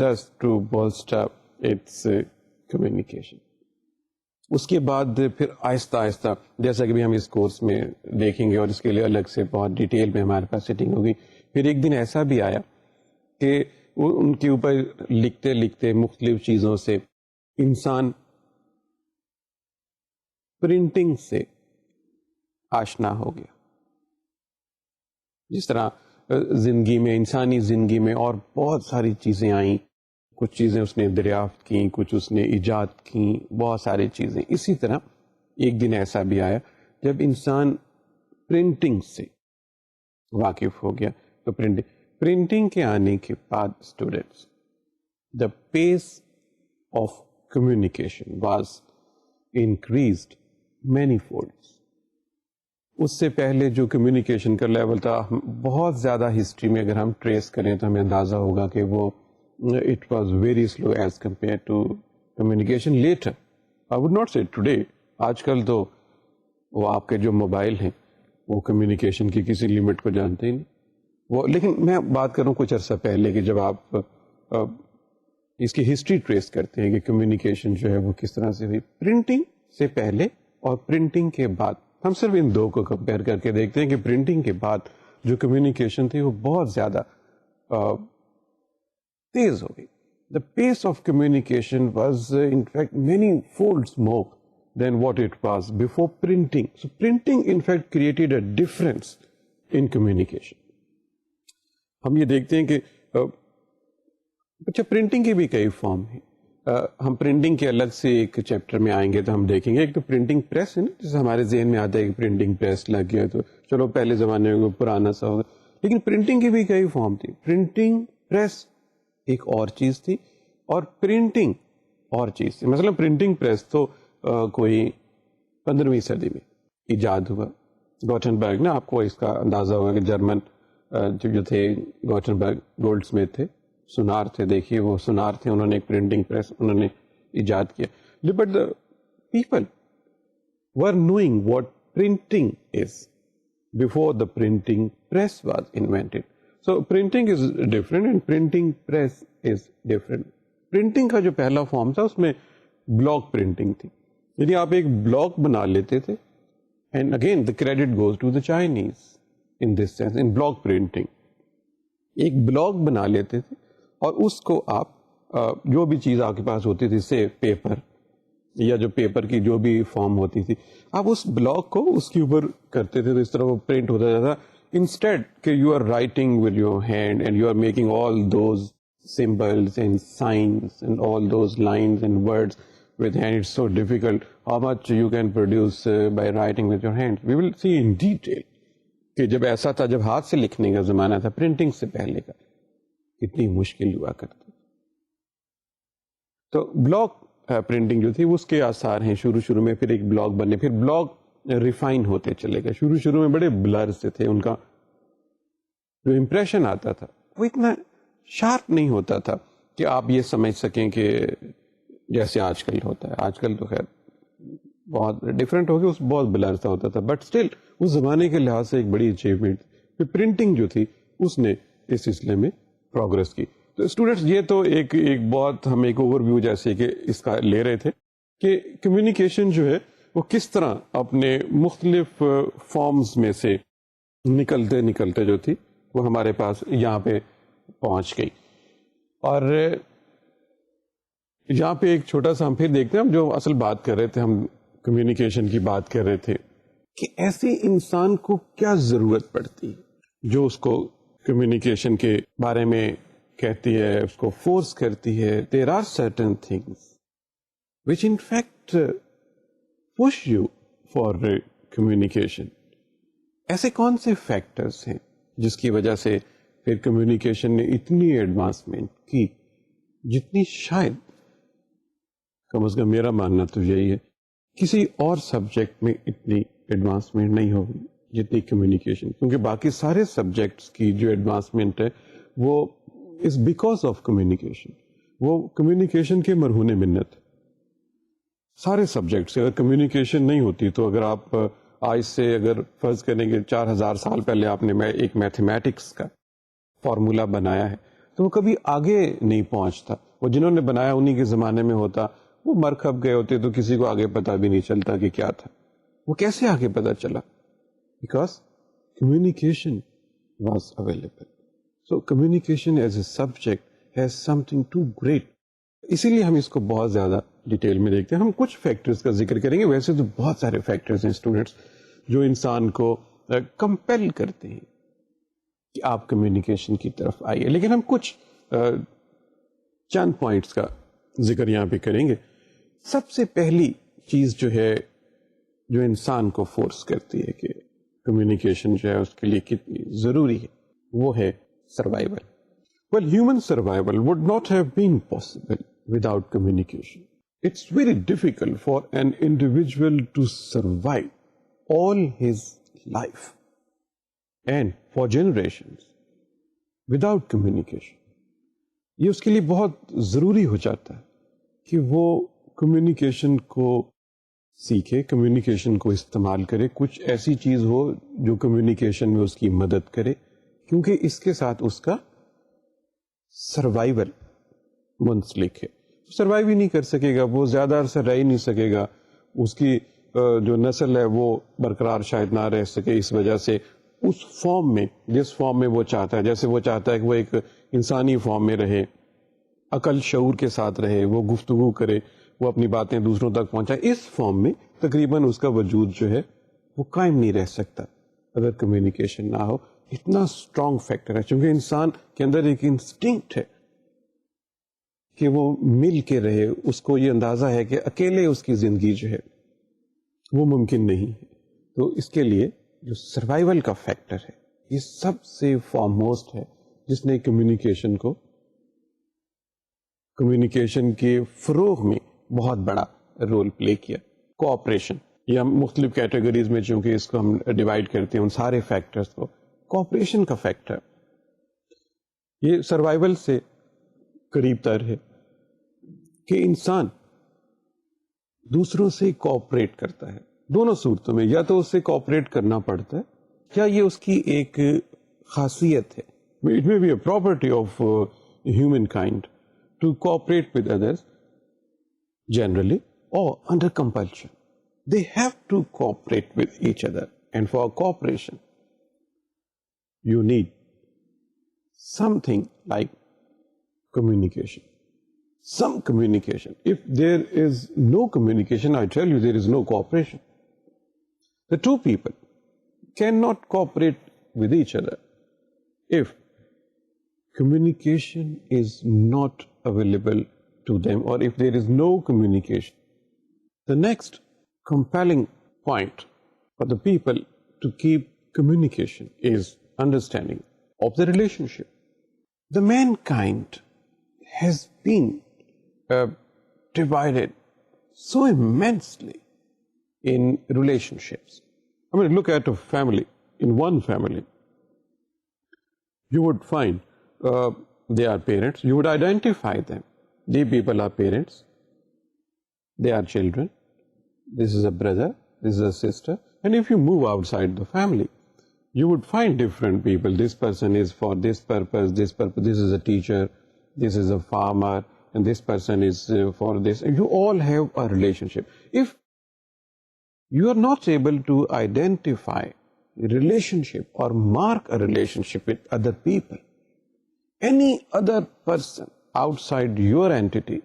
thus to bolster its communication. اس کے بعد پھر آہستہ آہستہ جیسا کہ بھی ہم اس کورس میں دیکھیں گے اور اس کے لیے الگ سے بہت ڈیٹیل میں ہمارے پاس سیٹنگ ہوگی. پھر ایک دن ایسا بھی آیا کہ ان کے اوپر لکھتے لکھتے مختلف چیزوں سے انسان پرنٹنگ سے آشنا ہو گیا. جس طرح زندگی میں, انسانی زندگی میں اور بہت ساری چیزیں آئیں, کچھ چیزیں اس نے دریافت کی, کچھ اس نے ایجاد کی, بہت ساری چیزیں. اسی طرح ایک دن ایسا بھی آیا جب انسان پرنٹنگ سے واقف ہو گیا. تو پرنٹنگ کے آنے کے بعد students, the pace of communication was increased many folds. اس سے پہلے جو کمیونیکیشن کا لیول تھا, بہت زیادہ ہسٹری میں اگر ہم ٹریس کریں تو ہمیں اندازہ ہوگا کہ وہ it was very slow as compared to communication later. I would not say today. آج کل تو وہ آپ کے جو موبائل ہیں وہ کمیونیکیشن کی کسی لیمٹ کو جانتے ہی نہیں. وہ لیکن میں بات کروں کچھ عرصہ پہلے کہ جب آپ اس کی ہسٹری ٹریس کرتے ہیں کہ کمیونیکیشن جو ہے وہ کس طرح سے ہوئی پرنٹنگ سے پہلے اور پرنٹنگ کے بعد. ہم صرف ان دو کو کمپیئر کر کے دیکھتے ہیں کہ پرنٹنگ کے بعد جو کمیونیکیشن تھی وہ بہت زیادہ تیز ہو گئی. The pace of communication was in fact many folds more than what it was before printing. So printing in fact created a difference in communication. ہم یہ دیکھتے ہیں کہ اچھا پرنٹنگ کے بھی کئی فارم ہیں. ہم پرنٹنگ کے الگ سے ایک چیپٹر میں آئیں گے تو ہم دیکھیں گے. ایک تو پرنٹنگ پریس ہے نا, جیسے ہمارے ذہن میں آتا ہے کہ پرنٹنگ پریس لگ گیا تو چلو پہلے زمانے میں پرانا سا ہوگا, لیکن پرنٹنگ کی بھی کئی فارم تھی. پرنٹنگ پریس ایک اور چیز تھی اور پرنٹنگ اور چیز تھی. مثلا پرنٹنگ پریس تو کوئی 15ویں صدی میں ایجاد ہوا. گوٹنبرگ نا, آپ کو اس کا اندازہ ہوگا کہ جرمن جو تھے گوٹنبرگ گولڈ اسمتھ تھے, سونار تھے, دیکھیے وہ سونار تھے, انہوں نے ایک پرنٹنگ پریس انہوں نے ایجاد کیا. But the people were knowing what printing is before the printing press was invented. So printing is different and printing press is different. Printing کا جو پہلا فارم تھا اس میں بلاک پرنٹنگ تھی, یعنی آپ ایک بلاک بنا لیتے تھے. And again the credit goes to the Chinese in this sense. In block printing ایک بلاک بنا لیتے تھے اور اس کو آپ جو بھی چیز آپ کے پاس ہوتی تھی, سے پیپر یا جو پیپر کی جو بھی فارم ہوتی تھی, آپ اس بلاک کو اس کے اوپر کرتے تھے تو اس طرح وہ پرنٹ ہوتا جاتا. انسٹیڈ کہ you are writing with your hand and you are making all those symbols and signs and all those lines and words with hand, it's so difficult. How much you can produce by writing with your hands? We will see in detail کہ جب ایسا تھا, جب ہاتھ سے لکھنے کا زمانہ تھا پرنٹنگ سے پہلے کا, کتنی مشکل ہوا کرتی. تو بلاک پرنٹنگ جو تھی اس کے آثار ہیں شروع میں. پھر ایک بلاک بنے, پھر بلاک ریفائن ہوتے چلے گئے. شروع میں بڑے بلر سے تھے, ان کا جو امپریشن آتا تھا وہ اتنا شارپ نہیں ہوتا تھا کہ آپ یہ سمجھ سکیں کہ جیسے آج کل ہوتا ہے. آج کل تو خیر بہت ڈفرینٹ ہو گیا, اس بہت بلر سا ہوتا تھا, بٹ اسٹل اس زمانے کے لحاظ سے ایک بڑی اچیومنٹ. پھر پرنٹنگ جو تھی اس نے اس سلسلے میں پروگرس کی. تو اسٹوڈینٹس یہ تو ایک بہت ہم ایک اوور ویو جیسے کہ اس کا لے رہے تھے کہ کمیونیکیشن جو ہے وہ کس طرح اپنے مختلف فارمز میں سے نکلتے جو تھی وہ ہمارے پاس یہاں پہ پہنچ گئی. اور یہاں پہ ایک چھوٹا سا ہم پھر دیکھتے ہیں, ہم جو اصل بات کر رہے تھے, ہم کمیونیکیشن کی بات کر رہے تھے کہ ایسے انسان کو کیا ضرورت پڑتی ہے جو اس کو کمیونیکیشن کے بارے میں کہتی ہے, اس کو فورس کرتی ہے. There are certain things which in fact push you for communication. ایسے کون سے فیکٹرز ہیں جس کی وجہ سے پھر کمیونیکیشن نے اتنی ایڈوانسمنٹ کی جتنی شاید, کم از کم میرا ماننا تو یہی ہے, کسی اور سبجیکٹ میں اتنی ایڈوانسمنٹ نہیں ہوگی جتنی کمیونیکیشن. کیونکہ باقی سارے سبجیکٹس کی جو ایڈوانسمنٹ ہے وہ از بیکاز آف کمیونیکیشن. وہ کمیونیکیشن کے مرہون منت. سارے سبجیکٹس اگر کمیونیکیشن نہیں ہوتی تو اگر آپ آج سے اگر فرض کریں گے 4000 سال پہلے آپ نے ایک میتھمیٹکس کا فارمولا بنایا ہے تو وہ کبھی آگے نہیں پہنچتا. وہ جنہوں نے بنایا انہی کے زمانے میں ہوتا, وہ مر کھپ گئے ہوتے تو کسی کو آگے پتا بھی نہیں چلتا کہ کیا تھا. وہ کیسے آگے پتا چلا؟ Because communication was available. So communication as a subject has something to great. اسی لیے ہم اس کو بہت زیادہ ڈیٹیل میں دیکھتے ہیں. ہم کچھ فیکٹرز کا ذکر کریں گے, ویسے تو بہت سارے فیکٹرز ہیں اسٹوڈینٹس جو انسان کو کمپیل کرتے ہیں کہ آپ کمیونیکیشن کی طرف آئیے, لیکن ہم کچھ چند پوائنٹس کا ذکر یہاں پہ کریں گے. سب سے پہلی چیز جو ہے جو انسان کو فورس کرتی ہے کہ کمیونیکیشن جو ہے اس کے لیے کتنی ضروری ہے, وہ ہے survival. Well, human survival would not have been possible without communication. It's very difficult for an individual to survive all his life and for generations without communication. یہ اس کے لیے بہت ضروری ہو جاتا ہے کہ وہ کمیونیکیشن کو سیکھے, کمیونیکیشن کو استعمال کرے, کچھ ایسی چیز ہو جو کمیونیکیشن میں اس کی مدد کرے, کیونکہ اس کے ساتھ اس کا سروائیول منسلک ہے. سروائیو ہی نہیں کر سکے گا, وہ زیادہ عرصہ رہ ہی نہیں سکے گا, اس کی جو نسل ہے وہ برقرار شاید نہ رہ سکے اس وجہ سے اس فارم میں جس فارم میں وہ چاہتا ہے. جیسے وہ چاہتا ہے کہ وہ ایک انسانی فارم میں رہے, عقل شعور کے ساتھ رہے, وہ گفتگو کرے, وہ اپنی باتیں دوسروں تک پہنچائے. اس فارم میں تقریباً اس کا وجود جو ہے وہ قائم نہیں رہ سکتا اگر کمیونیکیشن نہ ہو. اتنا اسٹرانگ فیکٹر ہے, چونکہ انسان کے اندر ایک انسٹنکٹ ہے کہ وہ مل کے رہے. اس کو یہ اندازہ ہے کہ اکیلے اس کی زندگی جو ہے وہ ممکن نہیں ہے. تو اس کے لیے جو سروائیول کا فیکٹر ہے یہ سب سے فارموسٹ ہے جس نے کمیونیکیشن کے فروغ میں بہت بڑا رول پلے کیا. کوآپریشن, یا ہم مختلف کیٹیگریز میں چونکہ اس کو ہم ڈیوائڈ کرتے ہیں ان سارے فیکٹرز کو, کوآپریشن کا فیکٹر یہ سروائیول سے قریب تر ہے کہ انسان دوسروں سے کوآپریٹ کرتا ہے. دونوں صورتوں میں, یا تو اس سے کوآپریٹ کرنا پڑتا ہے یا یہ اس کی ایک خاصیت ہے. It may be a property of humankind to cooperate with others generally or under compulsion. They have to cooperate with each other, and for cooperation you need something like communication. Some communication. If there is no communication, I tell you there is no cooperation. The two people cannot cooperate with each other if communication is not available to them, or if there is no communication. The next compelling point for the people to keep communication is understanding of the relationship. The mankind has been divided so immensely in relationships. I mean, look at a family. In one family, you would find they are parents. You would identify them. These people are parents. They are children. This is a brother. This is a sister. And if you move outside the family, you would find different people. This person is for this purpose, this purpose. This is a teacher. This is a farmer. And this person is for this. And you all have a relationship. If you are not able to identify a relationship or mark a relationship with other people, any other person outside your entity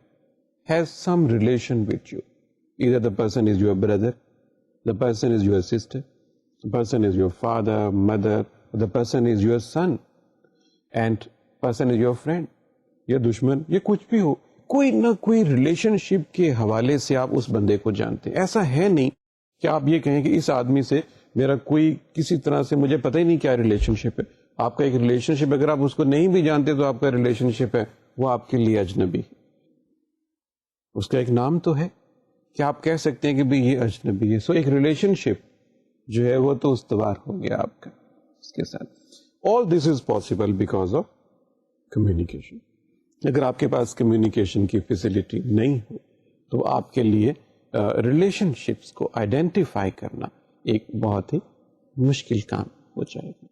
has some relation with you. Either the person is your brother, the person is your sister, the person is your father, mother, the person is your son, and person is your friend. یا دشمن, یہ کچھ بھی ہو, کوئی نہ کوئی ریلیشن شپ کے حوالے سے آپ اس بندے کو جانتے ہیں. ایسا ہے نہیں کہ آپ یہ کہیں کہ اس آدمی سے میرا کوئی کسی طرح سے مجھے پتہ ہی نہیں کیا ریلیشن شپ ہے. آپ کا ایک ریلیشن شپ, اگر آپ اس کو نہیں بھی جانتے تو آپ کا ریلیشن شپ ہے, وہ آپ کے لیے اجنبی ہے. اس کا ایک نام تو ہے کہ آپ کہہ سکتے ہیں کہ بھئی یہ اجنبی ہے. سو ایک ریلیشن شپ جو ہے وہ تو استوار ہو گیا آپ کا اس کے ساتھ. All this is possible because of communication. اگر آپ کے پاس کمیونیکیشن کی فیسلٹی نہیں ہو تو آپ کے لیے ریلیشن شپس کو آئیڈینٹیفائی کرنا ایک بہت ہی مشکل کام ہو جائے گا.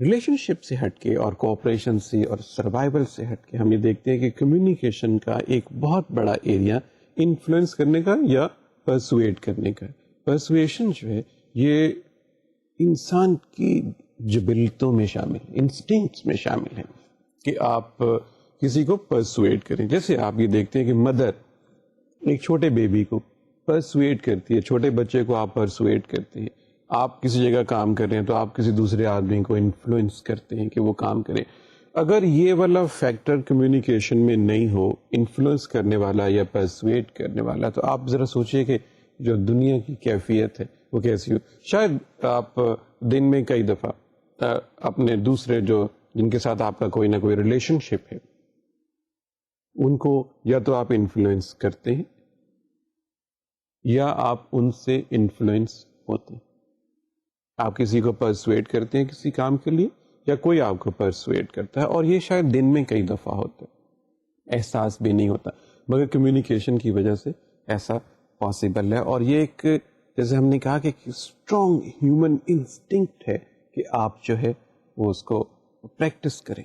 ریلیشن شپ سے ہٹ کے اور کوآپریشن سے اور سروائیول سے ہٹ کے ہم یہ دیکھتے ہیں کہ کمیونیکیشن کا ایک بہت بڑا ایریا انفلوئنس کرنے کا یا پرسویٹ کرنے کا. پرسویشن جو ہے یہ انسان کی جبلتوں میں شامل ہے, انسٹنکٹس میں شامل ہے کہ آپ کسی کو پرسویٹ کریں. جیسے آپ یہ دیکھتے ہیں کہ مدر ایک چھوٹے بیبی کو پرسویٹ کرتی ہے, چھوٹے بچے کو آپ پرسویٹ کرتے ہیں. آپ کسی جگہ کام کر رہے ہیں تو آپ کسی دوسرے آدمی کو انفلوئنس کرتے ہیں کہ وہ کام کرے. اگر یہ والا فیکٹر کمیونیکیشن میں نہیں ہو, انفلوئنس کرنے والا یا پرسویٹ کرنے والا, تو آپ ذرا سوچئے کہ جو دنیا کی کیفیت ہے وہ کیسی ہو. شاید آپ دن میں کئی دفعہ اپنے دوسرے جو جن کے ساتھ آپ کا کوئی نہ کوئی ریلیشن شپ ہے ان کو یا تو آپ انفلوئنس کرتے ہیں یا آپ ان سے انفلوئنس ہوتے ہیں. آپ کسی کو پرسویٹ کرتے ہیں کسی کام کے لیے یا کوئی آپ کو پرسویٹ کرتا ہے, اور یہ شاید دن میں کئی دفعہ ہوتا ہے, احساس بھی نہیں ہوتا, مگر کمیونیکیشن کی وجہ سے ایسا پاسبل ہے. اور یہ ایک جیسے ہم نے کہا کہ اسٹرانگ ہیومن انسٹنکٹ ہے کہ آپ جو ہے وہ اس کو پریکٹس کریں.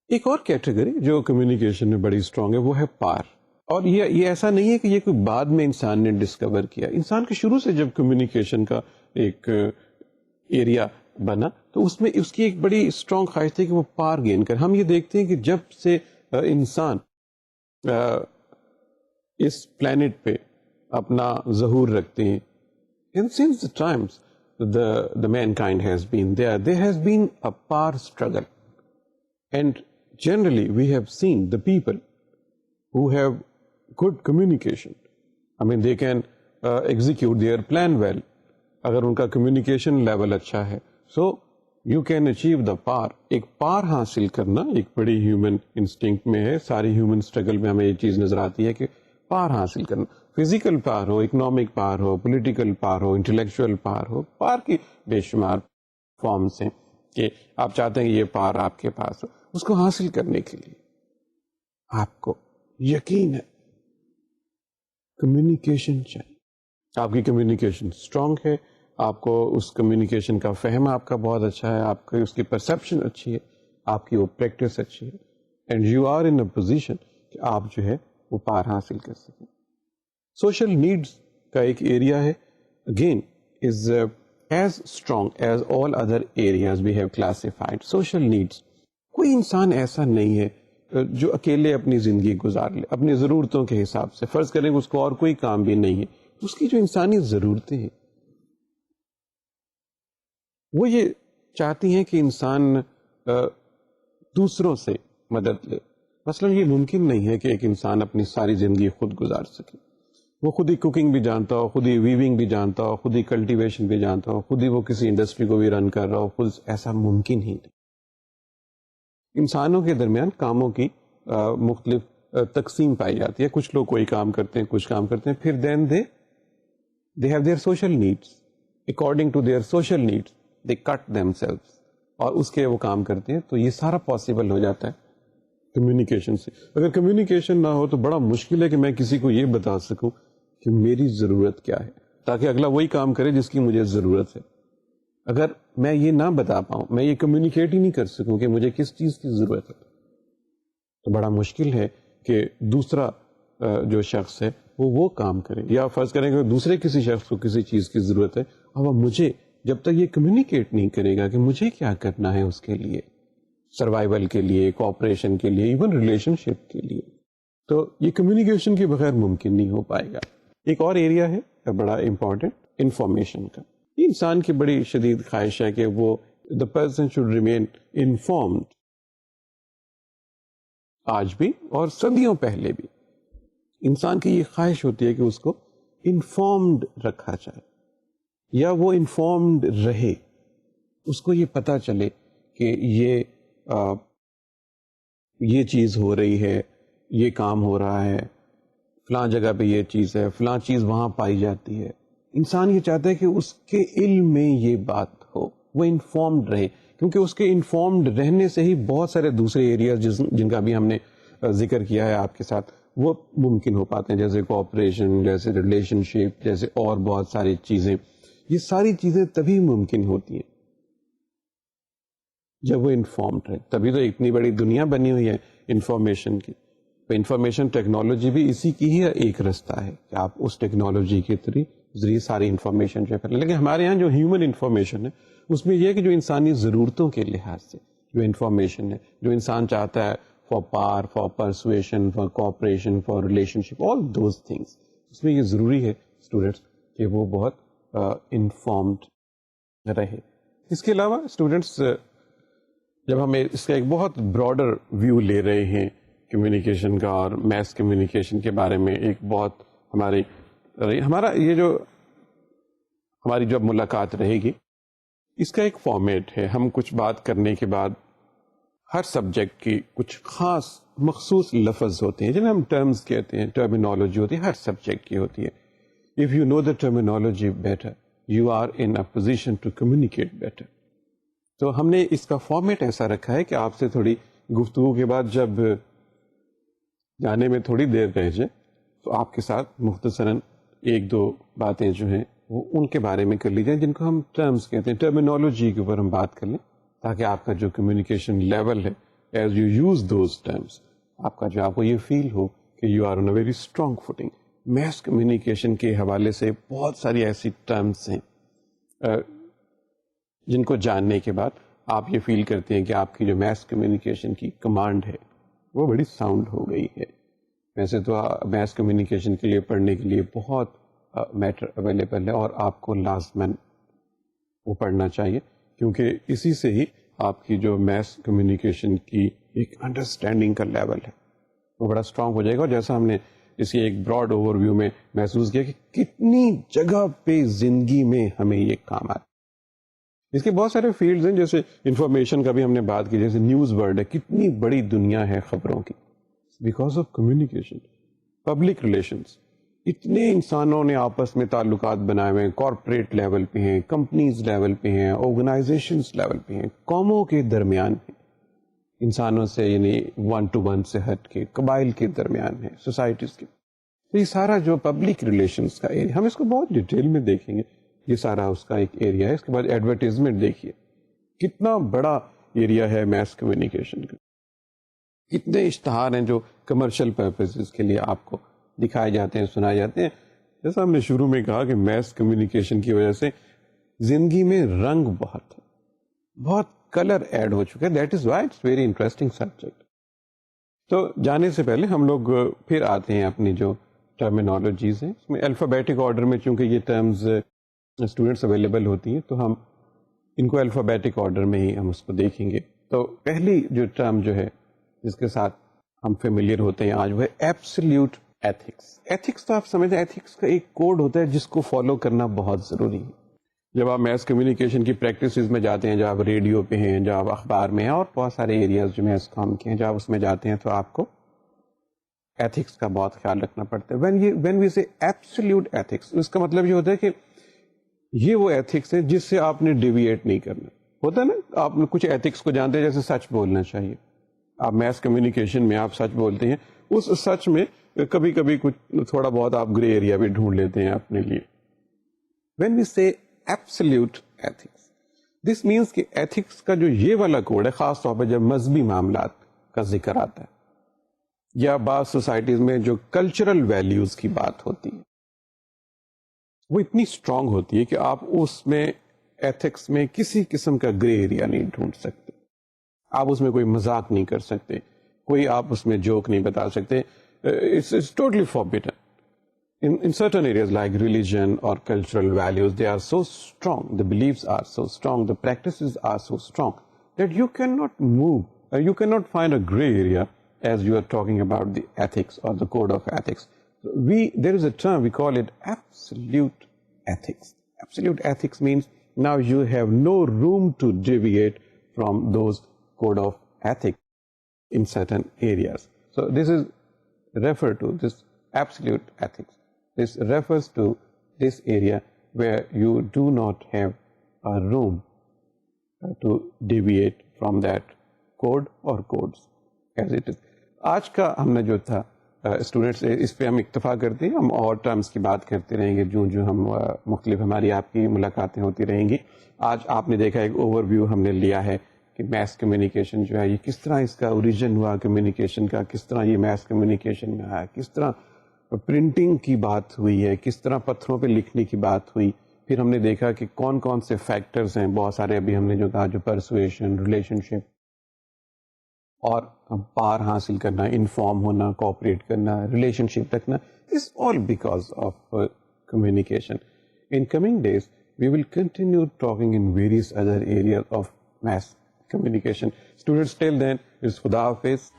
ایک اور کیٹیگری جو کمیونیکیشن میں بڑی اسٹرانگ ہے وہ ہے پار. اور یہ ایسا نہیں ہے کہ یہ کوئی بعد میں انسان نے ڈسکور کیا. انسان کے شروع سے جب کمیونیکیشن کا ایک ایریا بنا تو اس میں اس کی ایک بڑی اسٹرانگ خواہش تھی کہ وہ پار گین کر. ہم یہ دیکھتے ہیں کہ جب سے انسان اس پلانٹ پہ اپنا ظہور رکھتے ہیں, and since the times the mankind has been there has been a power struggle, and generally we have seen the people who have good communication. I mean, they can execute their plan well. اگر ان کا کمیونیکیشن لیول اچھا ہے, so you can achieve the par. ایک پار حاصل کرنا ایک بڑی ہیومن انسٹنکٹ میں ہے, ساری ہیومن اسٹرگل میں ہمیں یہ چیز نظر آتی ہے کہ پار حاصل کرنا, فزیکل پار ہو, اکنامک پار ہو, پولیٹیکل پار ہو, انٹلیکچوئل پار ہو. پار کی بے شمار فارمس ہیں کہ آپ چاہتے ہیں کہ یہ پار آپ کے پاس ہو. اس کو حاصل کرنے کے لیے آپ کو یقین ہے کمیونیکیشن چاہیے. آپ کی کمیونیکیشن اسٹرانگ ہے, آپ کو اس کمیونیکیشن کا فہم آپ کا بہت اچھا ہے, آپ کی اس کی پرسیپشن اچھی ہے, آپ کی وہ پریکٹس اچھی ہے, and you are in a position کہ آپ جو ہے وہ پار حاصل کر سکیں. سوشل نیڈس کا ایک ایریا ہے, again is as strong as all other areas we have classified. Social needs, کوئی انسان ایسا نہیں ہے جو اکیلے اپنی زندگی گزار لے اپنی ضرورتوں کے حساب سے. فرض کریں کہ اس کو اور کوئی کام بھی نہیں ہے, اس کی جو انسانی ضرورتیں ہیں وہ یہ چاہتی ہیں کہ انسان دوسروں سے مدد لے. مثلا یہ ممکن نہیں ہے کہ ایک انسان اپنی ساری زندگی خود گزار سکے. وہ خود ہی کوکنگ بھی جانتا ہو, خود ہی ویونگ بھی جانتا ہو, خود ہی کلٹیویشن بھی جانتا ہو, خود ہی وہ کسی انڈسٹری کو بھی رن کر رہا ہو, خود ایسا ممکن ہی نہیں. انسانوں کے درمیان کاموں کی مختلف تقسیم پائی جاتی ہے. کچھ لوگ کوئی کام کرتے ہیں, کچھ کام کرتے ہیں, پھر دین they have their social needs. According to their social needs they cut themselves, اور اس کے وہ کام کرتے ہیں. تو یہ سارا پاسبل ہو جاتا ہے کمیونیکیشن سے. اگر کمیونیکیشن نہ ہو تو بڑا مشکل ہے کہ میں کسی کو یہ بتا سکوں کہ میری ضرورت کیا ہے, تاکہ اگلا وہی کام کرے جس کی مجھے ضرورت ہے. اگر میں یہ نہ بتا پاؤں, میں یہ کمیونیکیٹ ہی نہیں کر سکوں کہ مجھے کس چیز کی ضرورت ہے, تو بڑا مشکل ہے کہ دوسرا جو شخص ہے وہ کام کرے. یا فرض کریں کہ دوسرے کسی شخص کو کسی چیز کی ضرورت ہے, اور وہ مجھے جب تک یہ کمیونیکیٹ نہیں کرے گا کہ مجھے کیا کرنا ہے اس کے لیے, سروائیول کے لیے, کوآپریشن کے لیے, ایون ریلیشن شپ کے لیے, تو یہ کمیونیکیشن کے بغیر ممکن نہیں ہو پائے گا. ایک اور ایریا ہے بڑا امپورٹنٹ, انفارمیشن کا. یہ انسان کی بڑی شدید خواہش ہے کہ وہ the person should remain informed. آج بھی اور صدیوں پہلے بھی انسان کی یہ خواہش ہوتی ہے کہ اس کو انفارمڈ رکھا جائے, یا وہ انفارمڈ رہے, اس کو یہ پتا چلے کہ یہ چیز ہو رہی ہے, یہ کام ہو رہا ہے, فلاں جگہ پہ یہ چیز ہے, فلاں چیز وہاں پائی جاتی ہے. انسان یہ چاہتا ہے کہ اس کے علم میں یہ بات ہو, وہ انفارمڈ رہے, کیونکہ اس کے انفارمڈ رہنے سے ہی بہت سارے دوسرے ایریاز جن کا بھی ہم نے ذکر کیا ہے آپ کے ساتھ وہ ممکن ہو پاتے ہیں, جیسے کوآپریشن, جیسے ریلیشن شپ, جیسے اور بہت ساری چیزیں. یہ ساری چیزیں تبھی ممکن ہوتی ہیں جب وہ انفارمڈ رہے. تبھی تو اتنی بڑی دنیا بنی ہوئی ہے انفارمیشن کی. انفارمیشن ٹیکنالوجی بھی اسی کی ہی ایک رستہ ہے کہ آپ اس ٹیکنالوجی کے ذریعے ساری انفارمیشن شیئر کر لیں. لیکن ہمارے یہاں جو ہیومن انفارمیشن ہے اس میں یہ ہے کہ جو انسانی ضرورتوں کے لحاظ سے جو انفارمیشن ہے, جو انسان چاہتا ہے for power, for persuasion, for cooperation, for relationship, all those things, اس میں یہ ضروری ہے اسٹوڈینٹس کہ وہ بہت انفارمڈ رہے. اس کے علاوہ اسٹوڈینٹس جب ہم اس کا ایک بہت براڈر ویو لے رہے ہیں کمیونیکیشن کا اور میس کمیونیکیشن کے بارے میں, ایک بہت ہمارا یہ جو ہماری جب ملاقات رہے گی اس کا ایک فارمیٹ ہے. ہم کچھ بات کرنے کے بعد ہر سبجیکٹ کی کچھ خاص مخصوص لفظ ہوتے ہیں جنہیں ہم ٹرمز کہتے ہیں, ٹرمینالوجی ہوتی ہے, ہر سبجیکٹ کی ہوتی ہے. If you know the terminology better, you are in a position to communicate better. تو ہم نے اس کا فارمیٹ ایسا رکھا ہے کہ آپ سے تھوڑی گفتگو کے بعد جب جانے میں تھوڑی دیر رہ جائے تو آپ کے ساتھ مختصراً ایک دو باتیں جو ہیں وہ ان کے بارے میں کر لی جائیں جن کو ہم ٹرمز کہتے ہیں. ٹرمینالوجی کے اوپر ہم بات کر لیں تاکہ آپ کا جو کمیونیکیشن لیول ہے as you use those terms آپ کو یہ فیل ہو کہ you are on a very strong footing. Mass communication کے حوالے سے بہت ساری ایسی ٹرمز ہیں جن کو جاننے کے بعد آپ یہ فیل کرتے ہیں کہ آپ کی جو میس کمیونیکیشن کی کمانڈ ہے وہ بڑی ساؤنڈ ہو گئی ہے. ویسے تو میس کمیونیکیشن کے لیے پڑھنے کے لیے بہت میٹر اویلیبل ہے اور آپ کو لازماً وہ پڑھنا چاہیے, کیونکہ اسی سے ہی آپ کی جو میس کمیونیکیشن کی ایک انڈرسٹینڈنگ کا لیول ہے وہ بڑا اسٹرانگ ہو جائے گا. اور جیسا ہم نے اس کی ایک براڈ اوور ویو میں محسوس کیا کہ کتنی جگہ پہ زندگی میں ہمیں یہ کام آتا ہے. اس کے بہت سارے فیلڈز ہیں, جیسے انفارمیشن کا بھی ہم نے بات کی, جیسے نیوز ورلڈ ہے, کتنی بڑی دنیا ہے خبروں کی, because of communication. Public relations, اتنے انسانوں نے آپس میں تعلقات بنائے ہوئے ہیں, کارپوریٹ لیول پہ ہیں, کمپنیز لیول پہ ہیں, آرگنائزیشنس لیول پہ ہیں, قوموں کے درمیان ہیں, انسانوں سے یعنی 1 to 1 سے ہٹ کے قبائل کے درمیان ہے, سوسائٹیز کے. تو یہ سارا جو پبلک ریلیشنس کا ایریا, ہم اس کو بہت ڈیٹیل میں دیکھیں گے, یہ سارا اس کا ایک ایریا ہے. اس کے بعد ایڈورٹیزمنٹ دیکھیے, کتنا بڑا ایریا ہے میس کمیونیکیشن کا. کتنے اشتہار ہیں جو کمرشل پرپزز کے لیے آپ کو دکھائے جاتے ہیں, سنائے جاتے ہیں. جیسا ہم نے شروع میں کہا کہ میس کمیونیکیشن کی وجہ سے زندگی میں رنگ بہت ہے, بہت کلر ایڈ ہو چکا ہے. That is why it's very interesting subject. تو جانے سے پہلے ہم لوگ پھر آتے ہیں اپنی جو ٹرمینالوجیز ہیں, اس میں الفابیٹک آرڈر میں چونکہ یہ ٹرمز اسٹوڈنٹس اویلیبل ہوتی ہیں تو ہم ان کو الفابیٹک آرڈر میں ہی ہم اس کو دیکھیں گے. تو پہلی جو ٹرم جو ہے جس کے ساتھ ہم فیملیئر ہوتے ہیں آج, وہ ہے ایبسلیوٹ ایتھکس. ایتھکس تو آپ سمجھتے ہیں, ایتھکس کا ایک کوڈ ہوتا ہے جس کو فالو کرنا بہت ضروری ہے. جب آپ میس کمیونیکیشن کی پریکٹسز میں جاتے ہیں, جب آپ ریڈیو پہ ہیں, جب آپ اخبار میں ہیں, اور بہت سارے ایریاز جو میس کام کے ہیں, جب آپ اس میں جاتے ہیں تو آپ کو ایتھکس کا بہت خیال رکھنا پڑتا ہے. وین وی سے ایبسلیوٹ ایتھکس, اس کا مطلب یہ ہوتا ہے کہ یہ وہ ایتھکس ہے جس سے آپ نے ڈیویٹ نہیں کرنا. ہوتا ہے نا, آپ کچھ ایتھکس کو جانتے ہیں, جیسے سچ بولنا چاہیے. آپ میس کمیونیکیشن میں آپ سچ بولتے ہیں, اس سچ میں کبھی کبھی کچھ تھوڑا بہت آپ گرے ایریا بھی ڈھونڈ لیتے ہیں اپنے لیے. وین وی سے ایبسلیوٹ ایتھکس, دس مینس کہ ایتھکس کا جو یہ والا کوڈ ہے, خاص طور پہ جب مذہبی معاملات کا ذکر آتا ہے یا بعض سوسائٹیز میں جو کلچرل ویلیوز کی بات ہوتی ہے, وہ اتنی اسٹرانگ ہوتی ہے کہ آپ اس میں ایتھکس میں کسی قسم کا گرے ایریا نہیں ڈھونڈ سکتے. آپ اس میں کوئی مذاق نہیں کر سکتے, کوئی آپ اس میں جوک نہیں بتا سکتے. It's totally forbidden. In certain areas like religion or cultural values, they are so strong, the beliefs are so strong, the practices are so strong that you cannot move, you cannot find a gray area as you are talking about the ethics or the code of ethics. There is a term, we call it absolute ethics. Absolute ethics means now you have no room to deviate from those code of ethics in certain areas. So this is referred to, this absolute ethics. This refers to this area where you do not have a room to deviate from that code or codes as it is. آج کا ہم نے جو تھا اسٹوڈینٹس, اس پہ ہم اکتفا کرتے ہیں. ہم اور ٹرمز کی بات کرتے رہیں گے جو ہم مختلف ہماری آپ کی ملاقاتیں ہوتی رہیں گی. آج آپ نے دیکھا ایک اوور ویو ہم نے لیا ہے کہ میس کمیونیکیشن جو ہے یہ کس طرح اس کا اوریجن ہوا کمیونیکیشن کا, کس طرح یہ میس کمیونیکیشن میں آیا, کس طرح پرنٹنگ کی بات ہوئی ہے, کس طرح پتھروں پہ لکھنے کی بات ہوئی. پھر ہم نے دیکھا کہ کون کون سے فیکٹرز ہیں, بہت سارے ابھی ہم نے جو کہا, جو پرسویشن, ریلیشن شپ اور پار حاصل کرنا, انفارم ہونا, کوآپریٹ کرنا, ریلیشن شپ رکھنا, is all because of communication. In coming days we will continue talking in various other areas of mass communication. Students, till then, it's Khuda Hafiz.